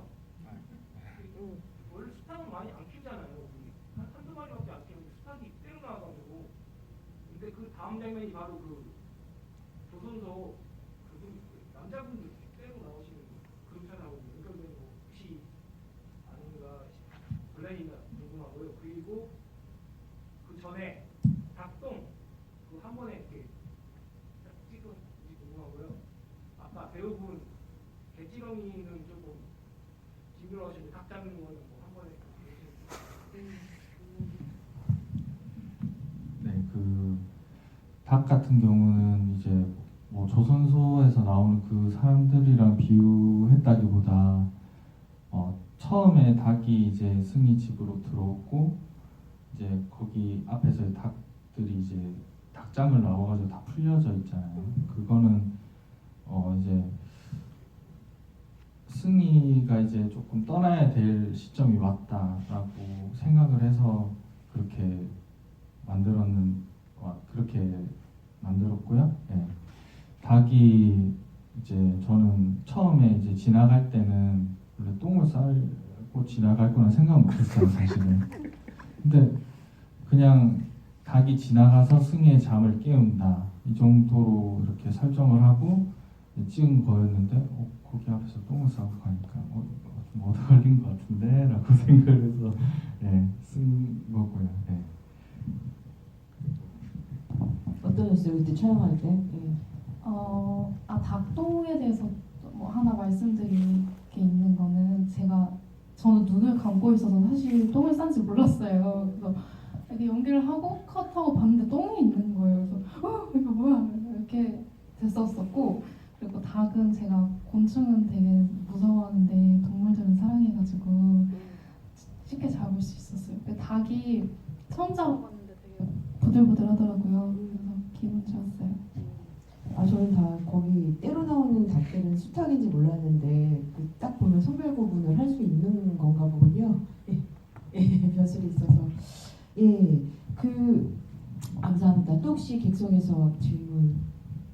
원래 수탉은 많이 안 키우잖아요. 한두 마리밖에 안 키우는데 수탉이 때로 나와가지고. 근데 그 다음 장면이 바로 그 조선소 남자분들 때로 나오시는 그룹 편하고 연결되는 거 혹시 아닌가 블레이가 궁금하고요. 그리고 그 전에 닭똥 그 한 번에 이렇게 딱 찍은지 궁금하고요. 아까 배우분 개찌렁이는 조금 징그러워하시는데 닭 잡는 거는 뭐 한 번에 네, 그 닭 같은 경우는 이제 뭐 조선소에서 나오는 그 사람들이랑 비유했다기보다 처음에 닭이 이제 승희 집으로 들어오고 이제 거기 앞에서 닭들이 이제 닭장을 나와가지고 다 풀려져 있잖아요. 그거는 이제 승희가 이제 조금 떠나야 될 시점이 왔다라고 생각을 해서 그렇게 그렇게 만들었고요. 예. 닭이 이제 저는 처음에 이제 지나갈 때는 원래 똥을 싸고 지나갈 거는 생각 못했어요, 사실은. 근데 그냥 닭이 지나가서 승희의 잠을 깨운다 이 정도로 이렇게 설정을 하고 찍은 거였는데 거기 앞에서 똥을 싸고 가니까 좀 얻어 걸린 것 같은데 라고 생각을 해서 쓴 거고요. 어떠셨어요 그때 촬영할 때? 닭똥에 대해서 뭐 하나 말씀드릴 게 있는 거는 저는 눈을 감고 있어서 사실 똥을 싼지 몰랐어요. 그래서 이렇게 연기를 하고 컷하고 봤는데 똥이 있는 거예요. 그래서 이거 뭐야 이렇게 됐었었고 그리고 닭은 제가 곤충은 되게 무서워하는데 동물들은 사랑해가지고 쉽게 잡을 수 있었어요. 닭이 처음 잡아봤는데 되게 부들부들하더라고요. 그래서 기분 좋았어요. 저는 다 거기 때로 나오는 닭들은 수탉인지 몰랐는데 딱 보면 선별 구분을 할 수 있는 건가 보군요. 벼슬이 있어서. 감사합니다. 또 혹시 객석에서 질문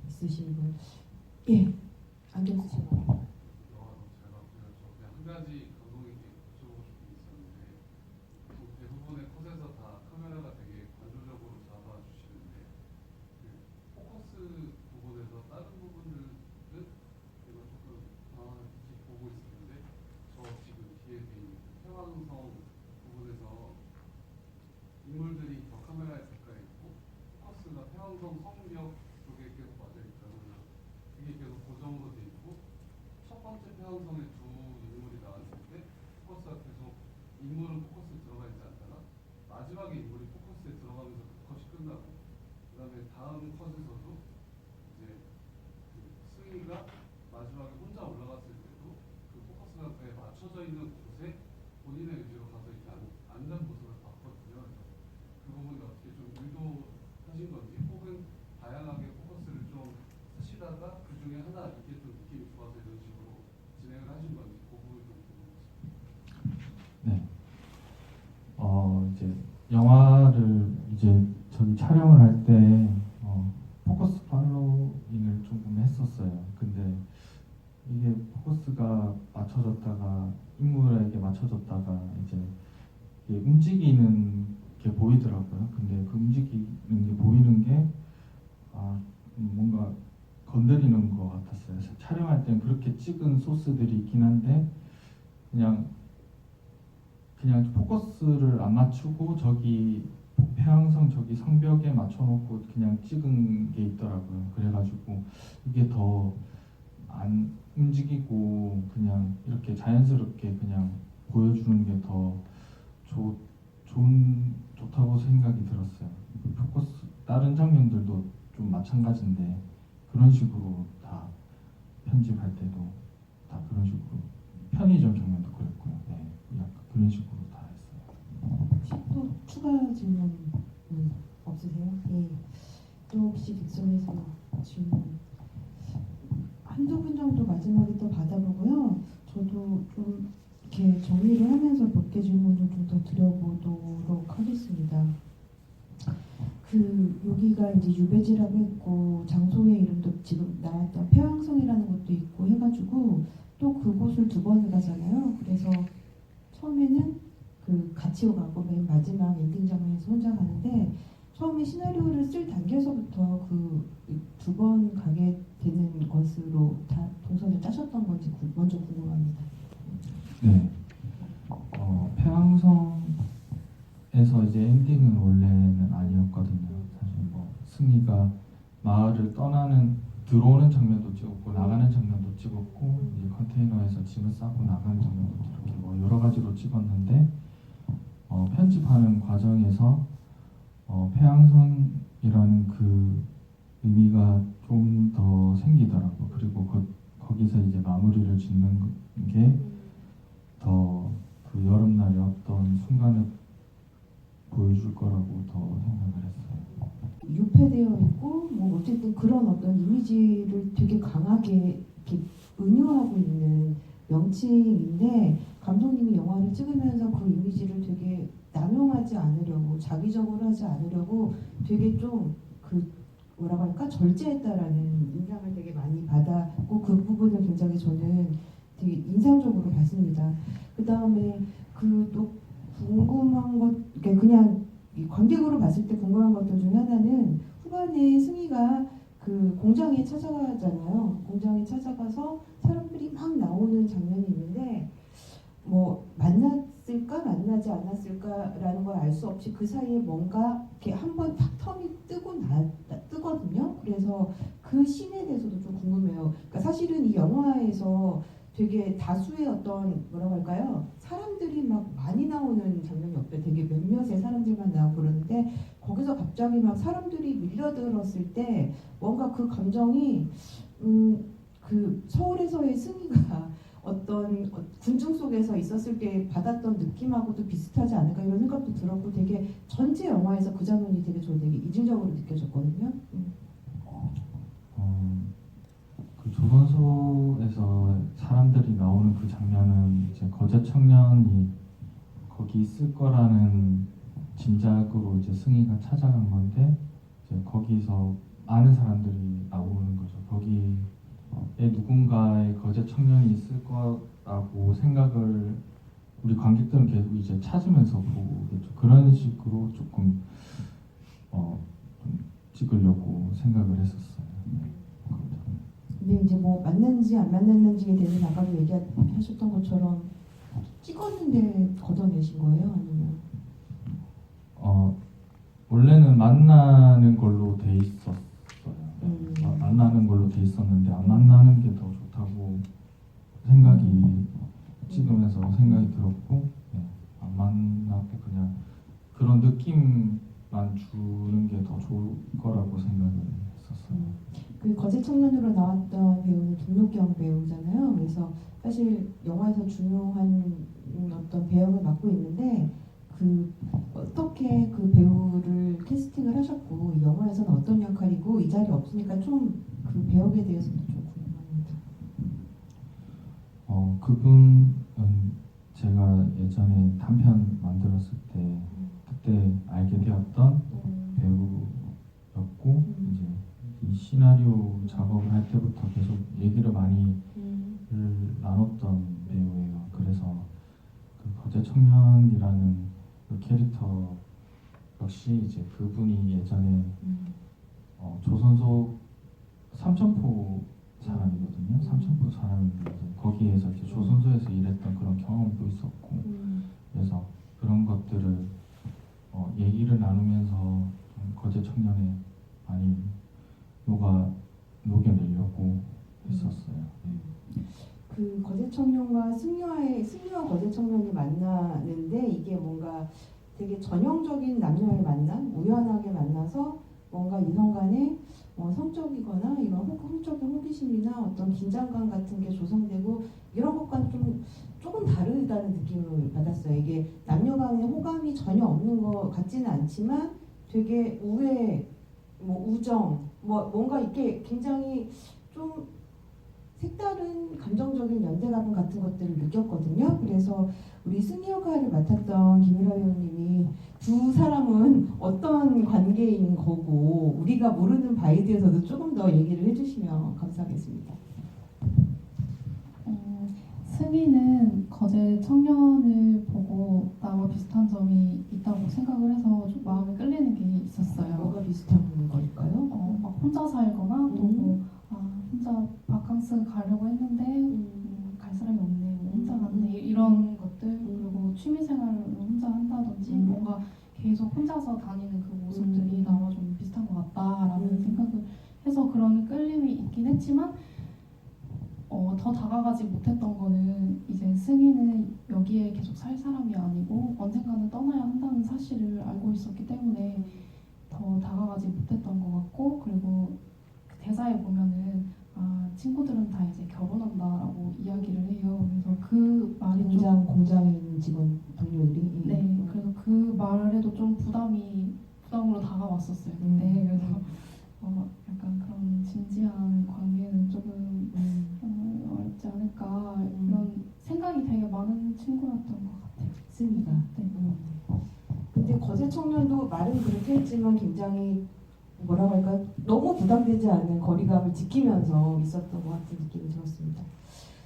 있으신 분? 안경 쓰시고. 한 가지 감독님께 여쭤보고 싶은 게 있었는데 그 대부분의 폐왕성 성벽 쪽에 계속 맞아 있잖아요. 그게 계속 고정으로 돼 있고 첫 번째 폐왕성에 두 인물이 나왔을 때 포커스가 계속 인물은 포커스에 들어가 있지 않다가 마지막에 인물이 포커스에 들어가면서 그 컷이 끝나고 그다음에 다음 컷에서도 이제 그 승희가 마지막에 혼자 올라갔을 때도 그 포커스가 그에 맞춰져 있는 곳에 본인의 의지로 가서 이렇게 앉는 모습을 봤거든요. 그래서 그 부분이 어떻게 좀 의도하신 건지 혹은 다양하게 포커스를 좀 쓰시다가 그 중에 하나 이게 좀 느낌이 좋아서 이런 식으로 진행을 하신 건지 그 부분이 좀 궁금했습니다. 네. 이제 영화를 이제 저기 촬영을 할 때 포커스 팔로잉을 조금 했었어요. 근데 이게 포커스가 맞춰졌다가 인물에게 맞춰졌다가 이제 이게 움직이는 게 보이더라고요. 근데 그 움직이는 게 보이는 게 뭔가 건드리는 것 같았어요. 촬영할 땐 그렇게 찍은 소스들이 있긴 한데 그냥 포커스를 안 맞추고 저기 폐왕성 저기 성벽에 맞춰놓고 그냥 찍은 게 있더라고요. 그래가지고 이게 더 안 움직이고 그냥 이렇게 자연스럽게 그냥 보여주는 게 더 좋다고 생각이 들었어요. 포커스 다른 장면들도 좀 마찬가지인데 그런 식으로 다 편집할 때도 다 그런 식으로 편의점 장면도 그랬고요. 네, 약간 그런 식으로 다 했어요. 혹시 또 추가 질문 없으세요? 예. 또 혹시 빅손에서 질문 한두 분 정도 마지막에 또 받아보고요. 저도 좀 이렇게 정리를 하면서 몇 개 질문을 좀 더 드려보도록 하겠습니다. 여기가 이제 유배지라고 했고 장소의 이름도 지금 나왔던 폐왕성이라는 것도 있고 해가지고 또 그곳을 두 번을 가잖아요. 그래서 처음에는 같이 가고 맨 마지막 엔딩 장면에서 혼자 가는데 처음에 시나리오를 쓸 단계에서부터 두 번 가게 되는 것으로 다 동선을 짜셨던 건지 먼저 궁금합니다. 네. 폐왕성에서 이제 엔딩은 원래는 아니었거든요. 사실 뭐 승희가 마을을 들어오는 장면도 찍었고 나가는 장면도 찍었고 이제 컨테이너에서 짐을 싸고 나가는 장면도 이렇게 뭐 여러 가지로 찍었는데 편집하는 과정에서 폐왕성이라는 그 의미가 좀 더 생기더라고. 그리고 거기서 이제 마무리를 짓는 게 더 그 여름날의 어떤 순간을 보여줄 거라고 더 생각을 했어요. 유폐되어 있고 뭐 어쨌든 그런 어떤 이미지를 되게 강하게 이렇게 은유하고 있는 명칭인데 감독님이 영화를 찍으면서 그 이미지를 되게 남용하지 않으려고 자기적으로 하지 않으려고 되게 좀 뭐라고 할까 절제했다라는 인상을 되게 많이 받았고 그 부분을 굉장히 저는 되게 인상적으로 봤습니다. 그 다음에 또 궁금한 것 그냥 관객으로 봤을 때 궁금한 것들 중 하나는 후반에 승희가 공장에 찾아가잖아요. 공장에 찾아가서 사람들이 막 나오는 장면이 있는데 뭐 만났을까 만나지 않았을까라는 걸 알 수 없이 그 사이에 뭔가 이렇게 한번 탁 텀이 뜨거든요. 그래서 그 씬에 대해서도 좀 궁금해요. 그러니까 사실은 이 영화에서 되게 다수의 어떤 뭐라고 할까요? 사람들이 막 많이 나오는 장면이 없어요. 되게 몇몇의 사람들만 나오고 그러는데 거기서 갑자기 막 사람들이 밀려들었을 때 뭔가 그 감정이 서울에서의 승희가 어떤 군중 속에서 있었을 때 받았던 느낌하고도 비슷하지 않을까 이런 생각도 들었고 되게 전체 영화에서 그 장면이 되게 저는 되게 이질적으로 느껴졌거든요. 그 조선소에서 사람들이 나오는 그 장면은 이제 거제 청년이 거기 있을 거라는 짐작으로 이제 승희가 찾아간 건데 이제 거기서 많은 사람들이 나오는 거죠. 거기에 누군가의 거제 청년이 있을 거라고 생각을 우리 관객들은 계속 이제 찾으면서 보겠죠. 그런 식으로 조금 좀 찍으려고 생각을 했었어요. 근데 이제 뭐 만났는지 안 만났는지에 대해서 아까도 얘기하셨던 것처럼 찍었는데 걷어내신 거예요? 아니면? 원래 원래는 만나는 걸로 돼 있었어요. 만나는 걸로 돼 있었는데 안 만나는 게 더 좋다고 생각이 찍으면서 생각이 들었고 안 만나고 그냥 그런 느낌만 주는 게 더 좋을 거라고 생각을 했었어요. 그 거제 청년으로 나왔던 배우는 김록경 배우잖아요. 그래서 사실 영화에서 중요한 어떤 배역을 맡고 있는데 그 어떻게 그 배우를 캐스팅을 하셨고 이 영화에서는 어떤 역할이고 이 자리에 없으니까 좀 그 배역에 대해서도 좀 궁금합니다. 그분은 제가 예전에 단편 만들었을 때 그때 알게 되었던 배우였고 이제 이 시나리오 작업을 할 때부터 계속 얘기를 많이 나눴던 배우예요. 그래서 그 거제 청년이라는 그 캐릭터 역시 이제 그분이 예전에 조선소 삼천포 사람이거든요. 삼천포 사람인데 이제 거기에서 이제 조선소에서 일했던 그런 경험도 있었고 그래서 그런 것들을 얘기를 나누면서 좀 거제 청년에 많이 녹여내려고 했었어요. 그 거제 청년과 승려와 거제 청년이 만나는데 이게 뭔가 되게 전형적인 남녀의 만남, 우연하게 만나서 뭔가 이성 간에 성적이거나 이런 성적인 호기심이나 어떤 긴장감 같은 게 조성되고 이런 것과는 조금 다르다는 느낌을 받았어요. 이게 남녀 간의 호감이 전혀 없는 것 같지는 않지만 되게 우애, 우정, 뭔가 이렇게 굉장히 좀 색다른 감정적인 연대감 같은 것들을 느꼈거든요. 그래서 우리 승희 역할을 맡았던 김유라 배우님이 두 사람은 어떤 관계인 거고 우리가 모르는 바에 대해서도 조금 더 얘기를 해주시면 감사하겠습니다. 승희는 거제 청년을 보고 나와 비슷한 점이 있다고 생각을 해서 좀 마음에 끌리는 게 있었어요. 뭐가 비슷한 걸까요? 막 혼자 살거나 또 혼자 바캉스 가려고 했는데 갈 사람이 없네, 혼자 갔네 이런 것들 그리고 취미생활을 혼자 한다든지 뭔가 계속 혼자서 다니는 그 모습들이 나와 좀 비슷한 것 같다라는 생각을 해서 그런 끌림이 있긴 했지만 더 다가가지 못했던 거는 이제 승희는 여기에 계속 살 사람이 아니고 언젠가는 떠나야 한다는 사실을 알고 있었기 때문에 더 다가가지 못했던 것 같고 그리고 그 대사에 보면은 친구들은 다 이제 결혼한다라고 이야기를 해요. 그래서 그 말이 공장에 있는 직원 동료들이 네, 그래서 그 말에도 좀 부담으로 다가왔었어요. 근데 그래서 약간 그런 진지한 관계는 조금 어렵지 않을까 이런 생각이 되게 많은 친구였던 것 같아요. 승희가. 네. 근데 거제 청년도 말은 그렇게 했지만 굉장히 뭐라고 할까 너무 부담되지 않은 거리감을 지키면서 있었던 것 같은 느낌이 들었습니다.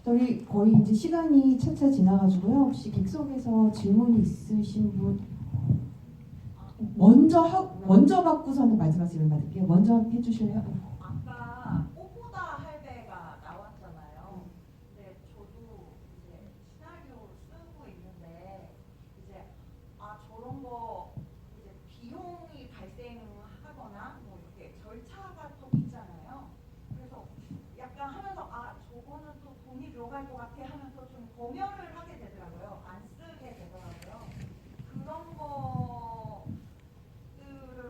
저희 거의 이제 시간이 차차 지나가지고요. 혹시 객석에서 질문이 있으신 분 먼저 받고서는 마지막 질문 받을게요. 먼저 해주실래요? 아까 꽃보다 할배가 나왔잖아요. 근데 저도 이제 시나리오 쓰고 있는데 이제 저런 거 이제 비용이 발생하거나 뭐 이렇게 절차가 또 있잖아요. 그래서 약간 하면서 저거는 또 돈이 들어갈 것 같아 하면서 좀 검열을 하게 되더라고요. 안 쓰게 되더라고요. 그런 거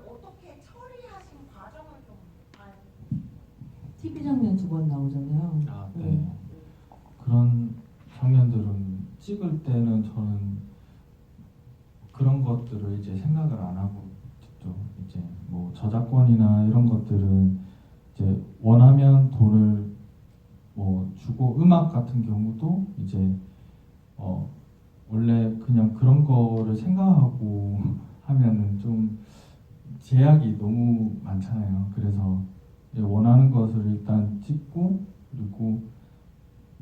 어떻게 처리하신 과정을 좀 알고 TV 장면 2번 나오잖아요. 네. 그런 장면들은 찍을 때는 저는 그런 것들을 이제 생각을 안 하고 찍죠. 이제 뭐 저작권이나 이런 것들은 이제 원하면 돈을 주고 음악 같은 경우도 이제 원래 그냥 그런 거를 생각하고 하면은 좀 제약이 너무 많잖아요. 그래서 이제 원하는 것을 일단 찍고 그리고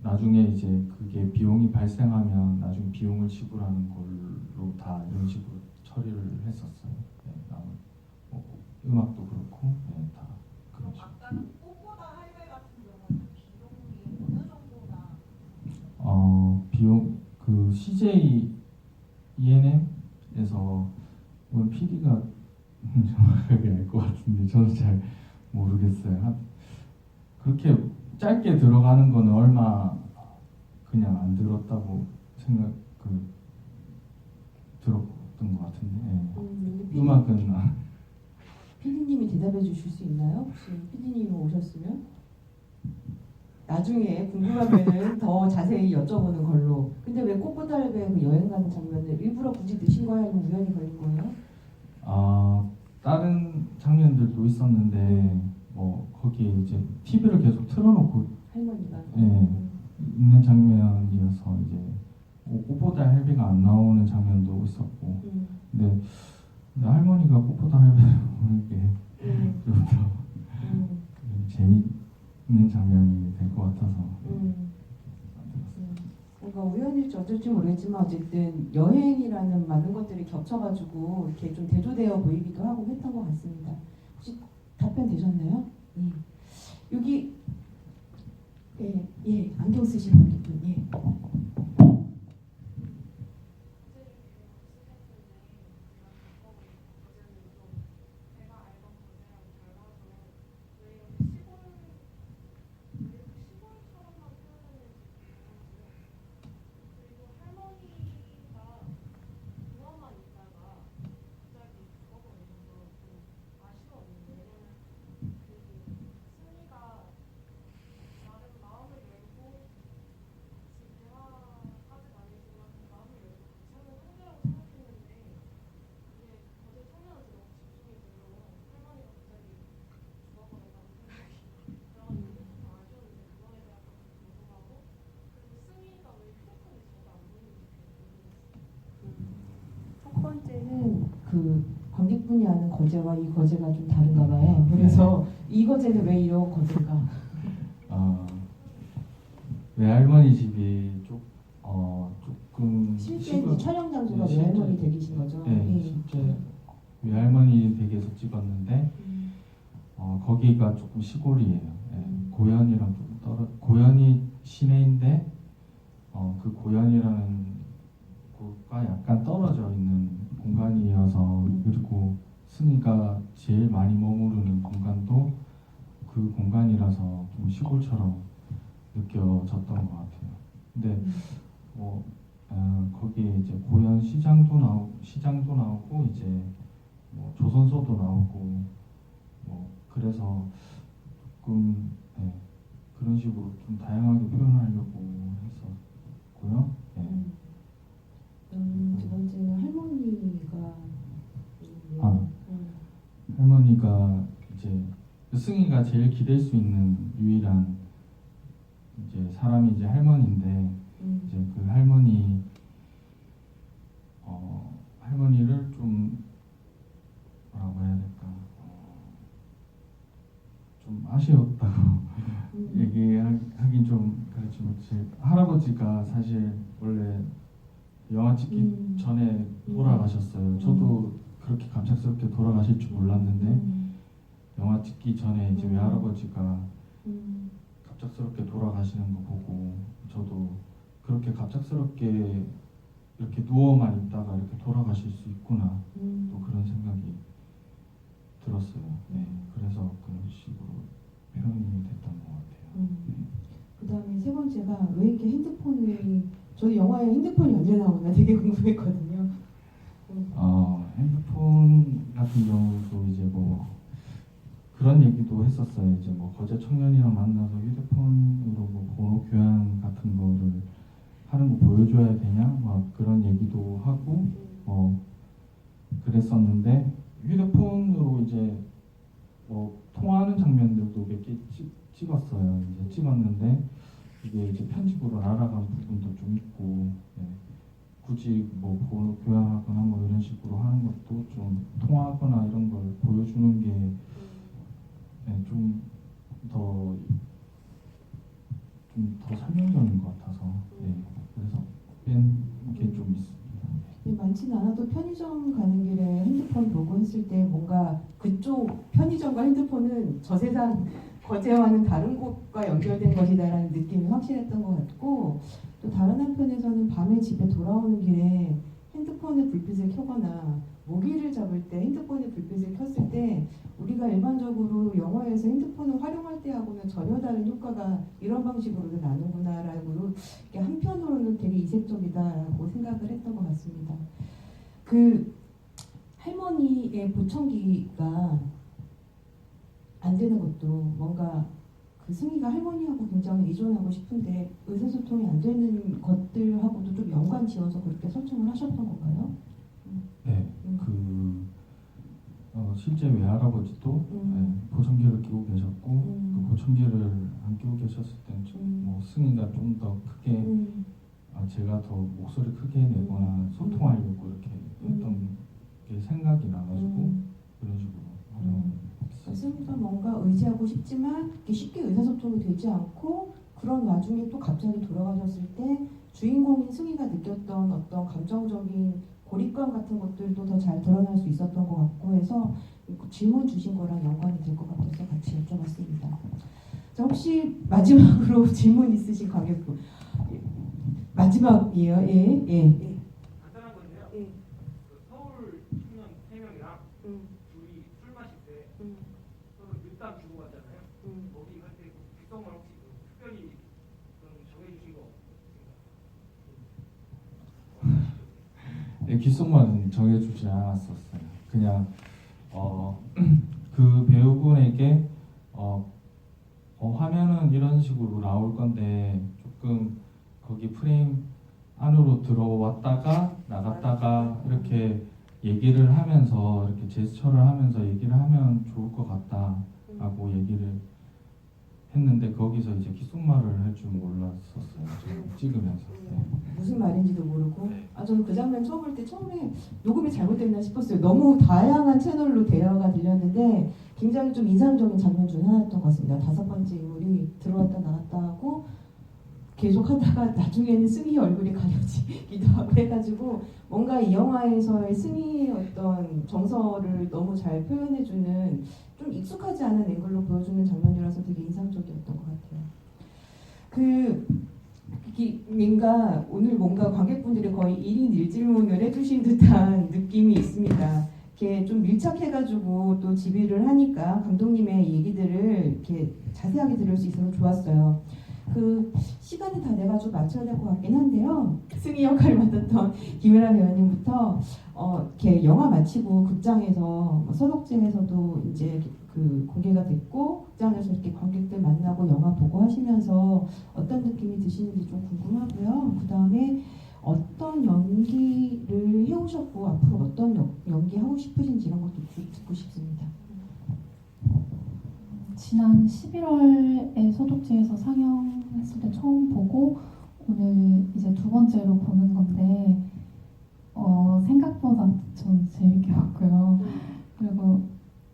나중에 이제 그게 비용이 발생하면 나중에 비용을 지불하는 걸로 다 이런 식으로 처리를 했었어요. 네, 음악도 그렇고 다 그런 식으로. 아까는 꽃보다 할배 같은 경우는 비용이 어느 정도나 비용 그 CJ ENM에서 오늘 PD가 정확하게 알 것 같은데 저는 잘 모르겠어요. 그렇게 짧게 들어가는 거는 얼마 그냥 안 들었다고 들었던 것 같은데 여기 음악은 피디님이 대답해 주실 수 있나요? 혹시 피디님이 오셨으면 나중에 궁금하면은 더 자세히 여쭤보는 걸로. 근데 왜 꽃보달배 그 여행 가는 장면을 일부러 굳이 넣으신 거예요? 아니면 우연히 걸린 거예요? 다른 장면들도 있었는데 뭐 거기에 이제 TV를 계속 틀어놓고 할머니가. 있는 장면이어서 이제 꽃보다 할배가 안 나오는 장면도 있었고 근데 할머니가 꽃보다 할배를 보는 게 좀 더 재밌는 장면이 될 것 같아서 뭔가 우연일지 어쩔지 모르겠지만 어쨌든 여행이라는 많은 것들이 겹쳐가지고 이렇게 좀 대조되어 보이기도 하고 했던 것 같습니다. 혹시 답변 되셨나요? 여기 예 안경 쓰신 분들 예. 첫 번째는 그 관객분이 아는 거제와 이 거제가 좀 다른가 봐요. 그래서 이 거제는 왜 이런 거제인가? 외할머니 집이 조금 실제 그 촬영 장소가 외할머니 댁이신 거죠? 네, 실제 외할머니 댁에서 찍었는데 거기가 조금 시골이에요. 고현이랑 좀 고현이 시내인데 그 고현이라는 곳과 약간 떨어져 있는 공간이어서 그리고 승희가 제일 많이 머무르는 공간도 그 공간이라서 좀 시골처럼 느껴졌던 것 같아요. 근데 거기에 이제 고현 시장도 나오고 이제 뭐 조선소도 나오고 그래서 조금 그런 식으로 좀 다양하게 표현하려고 했었고요. 두 번째는 할머니가 할머니가 이제 승희가 제일 기댈 수 있는 유일한 이제 사람이 이제 할머니인데 이제 그 할머니를 좀 뭐라고 해야 될까 좀 아쉬웠다고 얘기하긴 좀 그렇지만 제 할아버지가 사실 원래 영화 찍기 전에 돌아가셨어요. 저도 그렇게 갑작스럽게 돌아가실 줄 몰랐는데 영화 찍기 전에 이제 외할아버지가 갑작스럽게 돌아가시는 거 보고 저도 그렇게 갑작스럽게 이렇게 누워만 있다가 이렇게 돌아가실 수 있구나 또 그런 생각이 들었어요. 그래서 그런 식으로 표현이 됐던 것 같아요. 그 다음에 세 번째가 왜 이렇게 핸드폰이 저도 영화에 핸드폰이 언제 나오나 되게 궁금했거든요. 핸드폰 같은 경우도 이제 뭐 그런 얘기도 했었어요. 이제 뭐 거제 청년이랑 만나서 휴대폰으로 뭐 번호 교환 같은 거를 하는 거 보여줘야 되냐 막 그런 얘기도 하고 그랬었는데 휴대폰으로 이제 뭐 통화하는 장면들도 몇 개 찍었어요. 이제 찍었는데 이게 이제 편집으로 날아간 부분도 좀 있고 굳이 뭐 번호 교환하거나 뭐 이런 식으로 하는 것도 좀 통화하거나 이런 걸 보여주는 게 좀 더 설명적인 것 같아서 그래서 뺀 게 좀 있습니다. 많지는 않아도 편의점 가는 길에 핸드폰 보고 했을 때 뭔가 그쪽 편의점과 핸드폰은 저 세상 거제와는 다른 곳과 연결된 것이다라는 느낌이 확실했던 것 같고 또 다른 한편에서는 밤에 집에 돌아오는 길에 핸드폰에 불빛을 켜거나 모기를 잡을 때 핸드폰에 불빛을 켰을 때 우리가 일반적으로 영화에서 핸드폰을 활용할 때하고는 전혀 다른 효과가 이런 방식으로도 나는구나라고 이게 한편으로는 되게 이색적이다라고 생각을 했던 것 같습니다. 그 할머니의 보청기가 안 되는 것도 뭔가 그 승희가 할머니하고 굉장히 의존하고 싶은데 의사소통이 안 되는 것들하고도 좀 연관 지어서 그렇게 설정을 하셨던 건가요? 네, 실제 외할아버지도 보청기를 끼고 계셨고 그 보청기를 안 끼고 계셨을 때는 뭐 승희가 좀 더 크게 제가 더 목소리 크게 내거나 소통하려고 이렇게 했던 게 생각이 나가지고 그런 식으로 활용했어요. 승희가 뭔가 의지하고 싶지만 이렇게 쉽게 의사소통이 되지 않고 그런 와중에 또 갑자기 돌아가셨을 때 주인공인 승희가 느꼈던 어떤 감정적인 고립감 같은 것들도 더 잘 드러날 수 있었던 것 같고 해서 질문 주신 거랑 연관이 될 것 같아서 같이 여쭤봤습니다. 자, 혹시 마지막으로 질문 있으신 관객분? 마지막이에요. 예. 간단한 건데요. 예. 그 서울 청년 3명이랑 둘이 술 마실 때 서로 밀당 주고 갔잖아요. 거기 할 때 귓속말 혹시 특별히 정해주신 거 없으신가요? 네, 귓속말은 정해주지 않았었어요. 그냥 그 배우분에게 화면은 이런 식으로 나올 건데 조금 거기 프레임 안으로 들어왔다가 나갔다가 이렇게 얘기를 하면서 이렇게 제스처를 하면서 얘기를 하면 좋을 것 같다라고 얘기를 했는데 거기서 이제 귓속말을 할 줄 몰랐었어요. 저는 찍으면서. 네. 무슨 말인지도 모르고 네. 저는 그 장면 처음 볼 때 처음에 녹음이 잘못됐나 싶었어요. 너무 다양한 채널로 대화가 들렸는데 굉장히 좀 인상적인 장면 중 하나였던 것 같습니다. 5번째 인물이 들어왔다 나갔다 하고 계속 하다가 나중에는 승희 얼굴이 가려지기도 하고 해가지고 뭔가 이 영화에서의 승희의 어떤 정서를 너무 잘 표현해주는 좀 익숙하지 않은 앵글로 보여주는 장면이라서 되게 인상적이었던 것 같아요. 오늘 뭔가 관객분들이 거의 1인 1질문을 해주신 듯한 느낌이 있습니다. 이렇게 좀 밀착해가지고 또 지휘를 하니까 감독님의 얘기들을 이렇게 자세하게 들을 수 있어서 좋았어요. 그 시간이 다 돼가지고 맞춰야 될 것 같긴 한데요. 승희 역할을 맡았던 김혜라 배우님부터 이렇게 영화 마치고 극장에서 서독제에서도 이제 그 공개가 됐고 극장에서 이렇게 관객들 만나고 영화 보고 하시면서 어떤 느낌이 드시는지 좀 궁금하고요. 그 다음에 어떤 연기를 해오셨고 앞으로 어떤 연기 하고 싶으신지 이런 것도 듣고 싶습니다. 지난 11월에 소독지에서 상영했을 때 처음 보고 오늘 이제 2번째로 보는 건데 생각보다 전 재밌게 봤고요. 그리고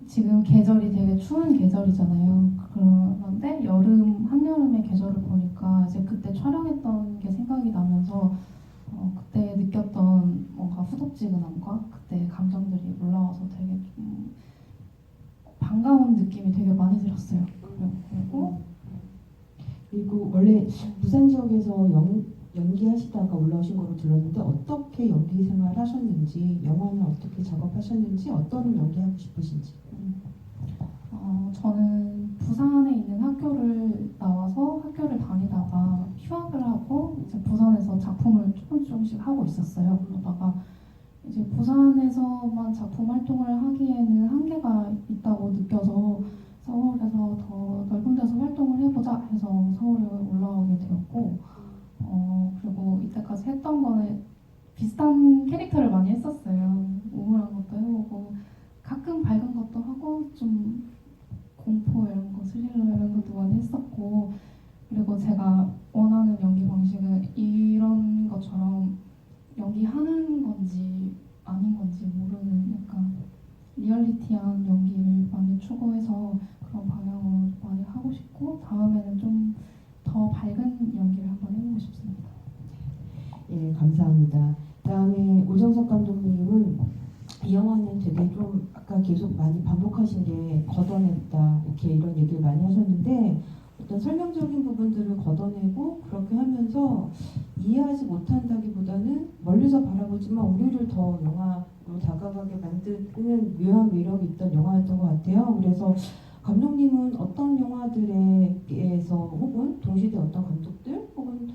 지금 계절이 되게 추운 계절이잖아요. 그런데 한여름의 계절을 보니까 이제 그때 촬영했던 게 생각이 나면서 그때 느꼈던 뭔가 후덥지근함과 그때 감정들이 올라와서 되게 좀 반가운 느낌이 되게 많이 들었어요. 그리고 원래 부산 지역에서 연기하시다가 올라오신 거로 들었는데 어떻게 연기 생활 하셨는지, 영화는 어떻게 작업하셨는지, 어떤 연기하고 싶으신지. 저는 부산에 있는 학교를 나와서 학교를 다니다가 휴학을 하고 이제 부산에서 작품을 조금씩 하고 있었어요. 그러다가 이제 부산에서만 작품 활동을 하기에는 한계가 있다고 느껴서 서울에서 더 넓은 데서 활동을 해보자 해서 서울에 올라오게 되었고 그리고 이때까지 했던 거는 비슷한 캐릭터를 많이 했었어요. 우울한 것도 해보고 가끔 밝은 것도 하고 좀 공포 이런 거, 스릴러 이런 것도 많이 했었고 그리고 제가 원하는 연기 방식은 이런 것처럼 연기하는 건지 아닌 건지 모르는 약간 리얼리티한 연기를 많이 추구해서 그런 방향으로 많이 하고 싶고 다음에는 좀 더 밝은 연기를 한번 해보고 싶습니다. 예, 감사합니다. 다음에 오정석 감독님은 이 영화는 되게 좀 아까 계속 많이 반복하신 게 걷어냈다 이렇게 이런 얘기를 많이 하셨는데 어떤 설명적인 부분들을 걷어내고 그렇게 하면서 이해하지 못한다기보다는 멀리서 바라보지만 우리를 더 영화로 다가가게 만드는 묘한 매력이 있던 영화였던 것 같아요. 그래서 감독님은 어떤 영화들에서 혹은 동시대 어떤 감독들 혹은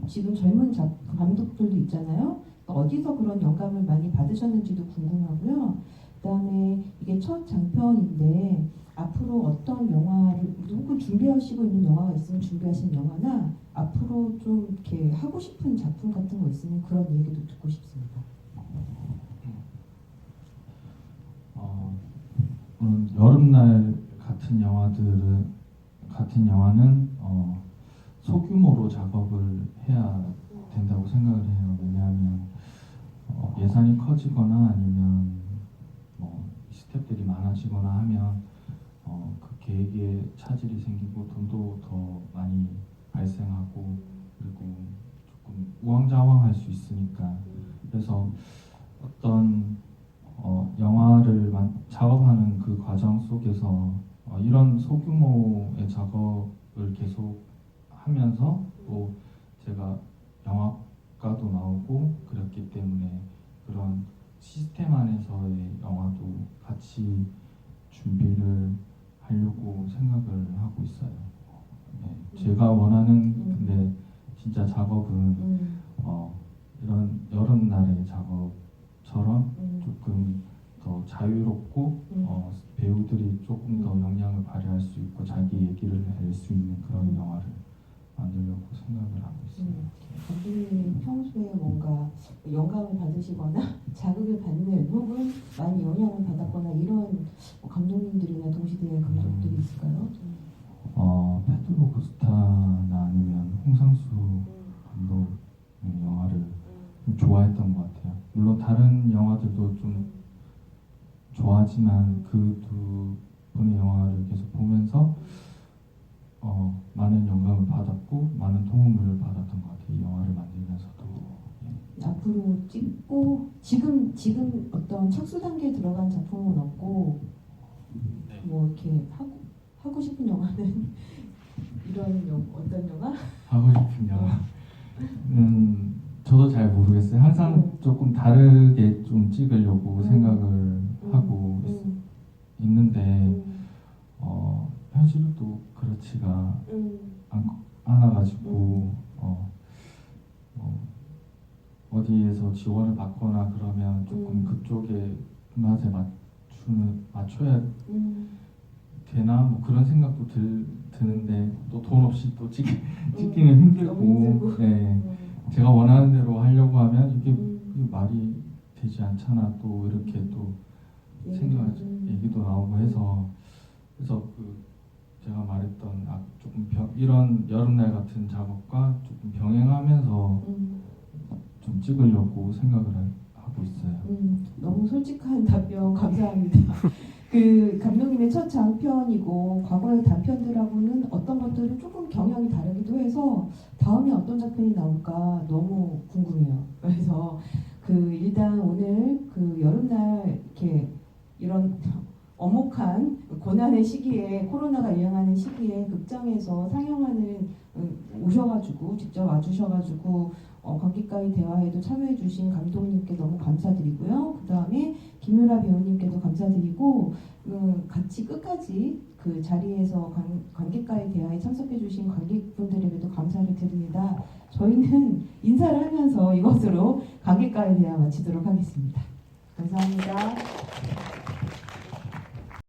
지금 젊은 감독들도 있잖아요. 어디서 그런 영감을 많이 받으셨는지도 궁금하고요. 그다음에 이게 첫 장편인데 앞으로 어떤 영화를 혹은 준비하시고 있는 영화가 있으면 준비하신 영화나 앞으로 좀 이렇게 하고 싶은 작품 같은 거 있으면 그런 얘기도 듣고 싶습니다. 여름날 같은 영화는 소규모로 작업을 해야 된다고 생각을 해요. 왜냐하면 예산이 커지거나 아니면 뭐 스태프들이 많아지거나 하면 그 계획에 차질이 생기고 돈도 더 많이 발생하고 그리고 조금 우왕좌왕할 수 있으니까 그래서 어떤 영화를 작업하는 그 과정 속에서 이런 소규모의 작업을 계속 하면서 또 제가 영화과도 나오고 그랬기 때문에 그런 시스템 안에서의 영화도 같이 준비를 하려고 생각을 하고 있어요. 네, 제가 원하는 근데 진짜 작업은 이런 여름날의 작업처럼 조금 더 자유롭고 배우들이 조금 더 역량을 발휘할 수 있고 자기 얘기를 낼 수 있는 그런 영화를 만들려고 생각을 하고 있습니다. 감독님이 평소에 뭔가 영감을 받으시거나 자극을 받는 혹은 많이 영향을 받았거나 이런 감독님들이나 동시대의 감독들이 있을까요? 페드로 코스타나 아니면 홍상수 감독의 영화를 좀 좋아했던 것 같아요. 물론 다른 영화들도 좀 좋아하지만 그 두 분의 영화를 계속 보면서 많은 영감을 받았고 많은 도움을 받았던 것 같아요. 이 영화를 만들면서도. 앞으로 찍고 지금 어떤 착수 단계에 들어간 작품은 없고 뭐 이렇게 하고 싶은 영화는 이런 어떤 영화? 하고 싶은 영화는 저도 잘 모르겠어요. 항상 조금 다르게 좀 찍으려고 생각을 하고 있는데 현실도 그렇지가 않아가지고 어디에서 지원을 받거나 그러면 조금 그쪽에 맛에 맞춰야 되나 뭐 그런 생각도 드는데 또 돈 없이 또 찍기는 힘들고 네. 제가 원하는 대로 하려고 하면 이게 말이 되지 않잖아 또 이렇게 또 얘기도 나오고 해서 그래서 제가 말했던 조금 이런 여름날 같은 작업과 조금 병행하면서 좀 찍으려고 생각을 하고 있어요. 너무 솔직한 답변 감사합니다. 그 감독님의 첫 장편이고 과거의 단편들하고는 어떤 것들은 조금 경향이 다르기도 해서 다음에 어떤 작품이 나올까 너무 궁금해요. 그래서 일단 오늘 여름날 이렇게 이런 엄혹한 고난의 시기에 코로나가 유행하는 시기에 극장에서 상영하는 오셔가지고 직접 와주셔가지고 관객과의 대화에도 참여해주신 감독님께 너무 감사드리고요. 그 다음에 김유라 배우님께도 감사드리고 같이 끝까지 그 자리에서 관객과의 대화에 참석해주신 관객분들에게도 감사를 드립니다. 저희는 인사를 하면서 이것으로 관객과의 대화 마치도록 하겠습니다. 감사합니다.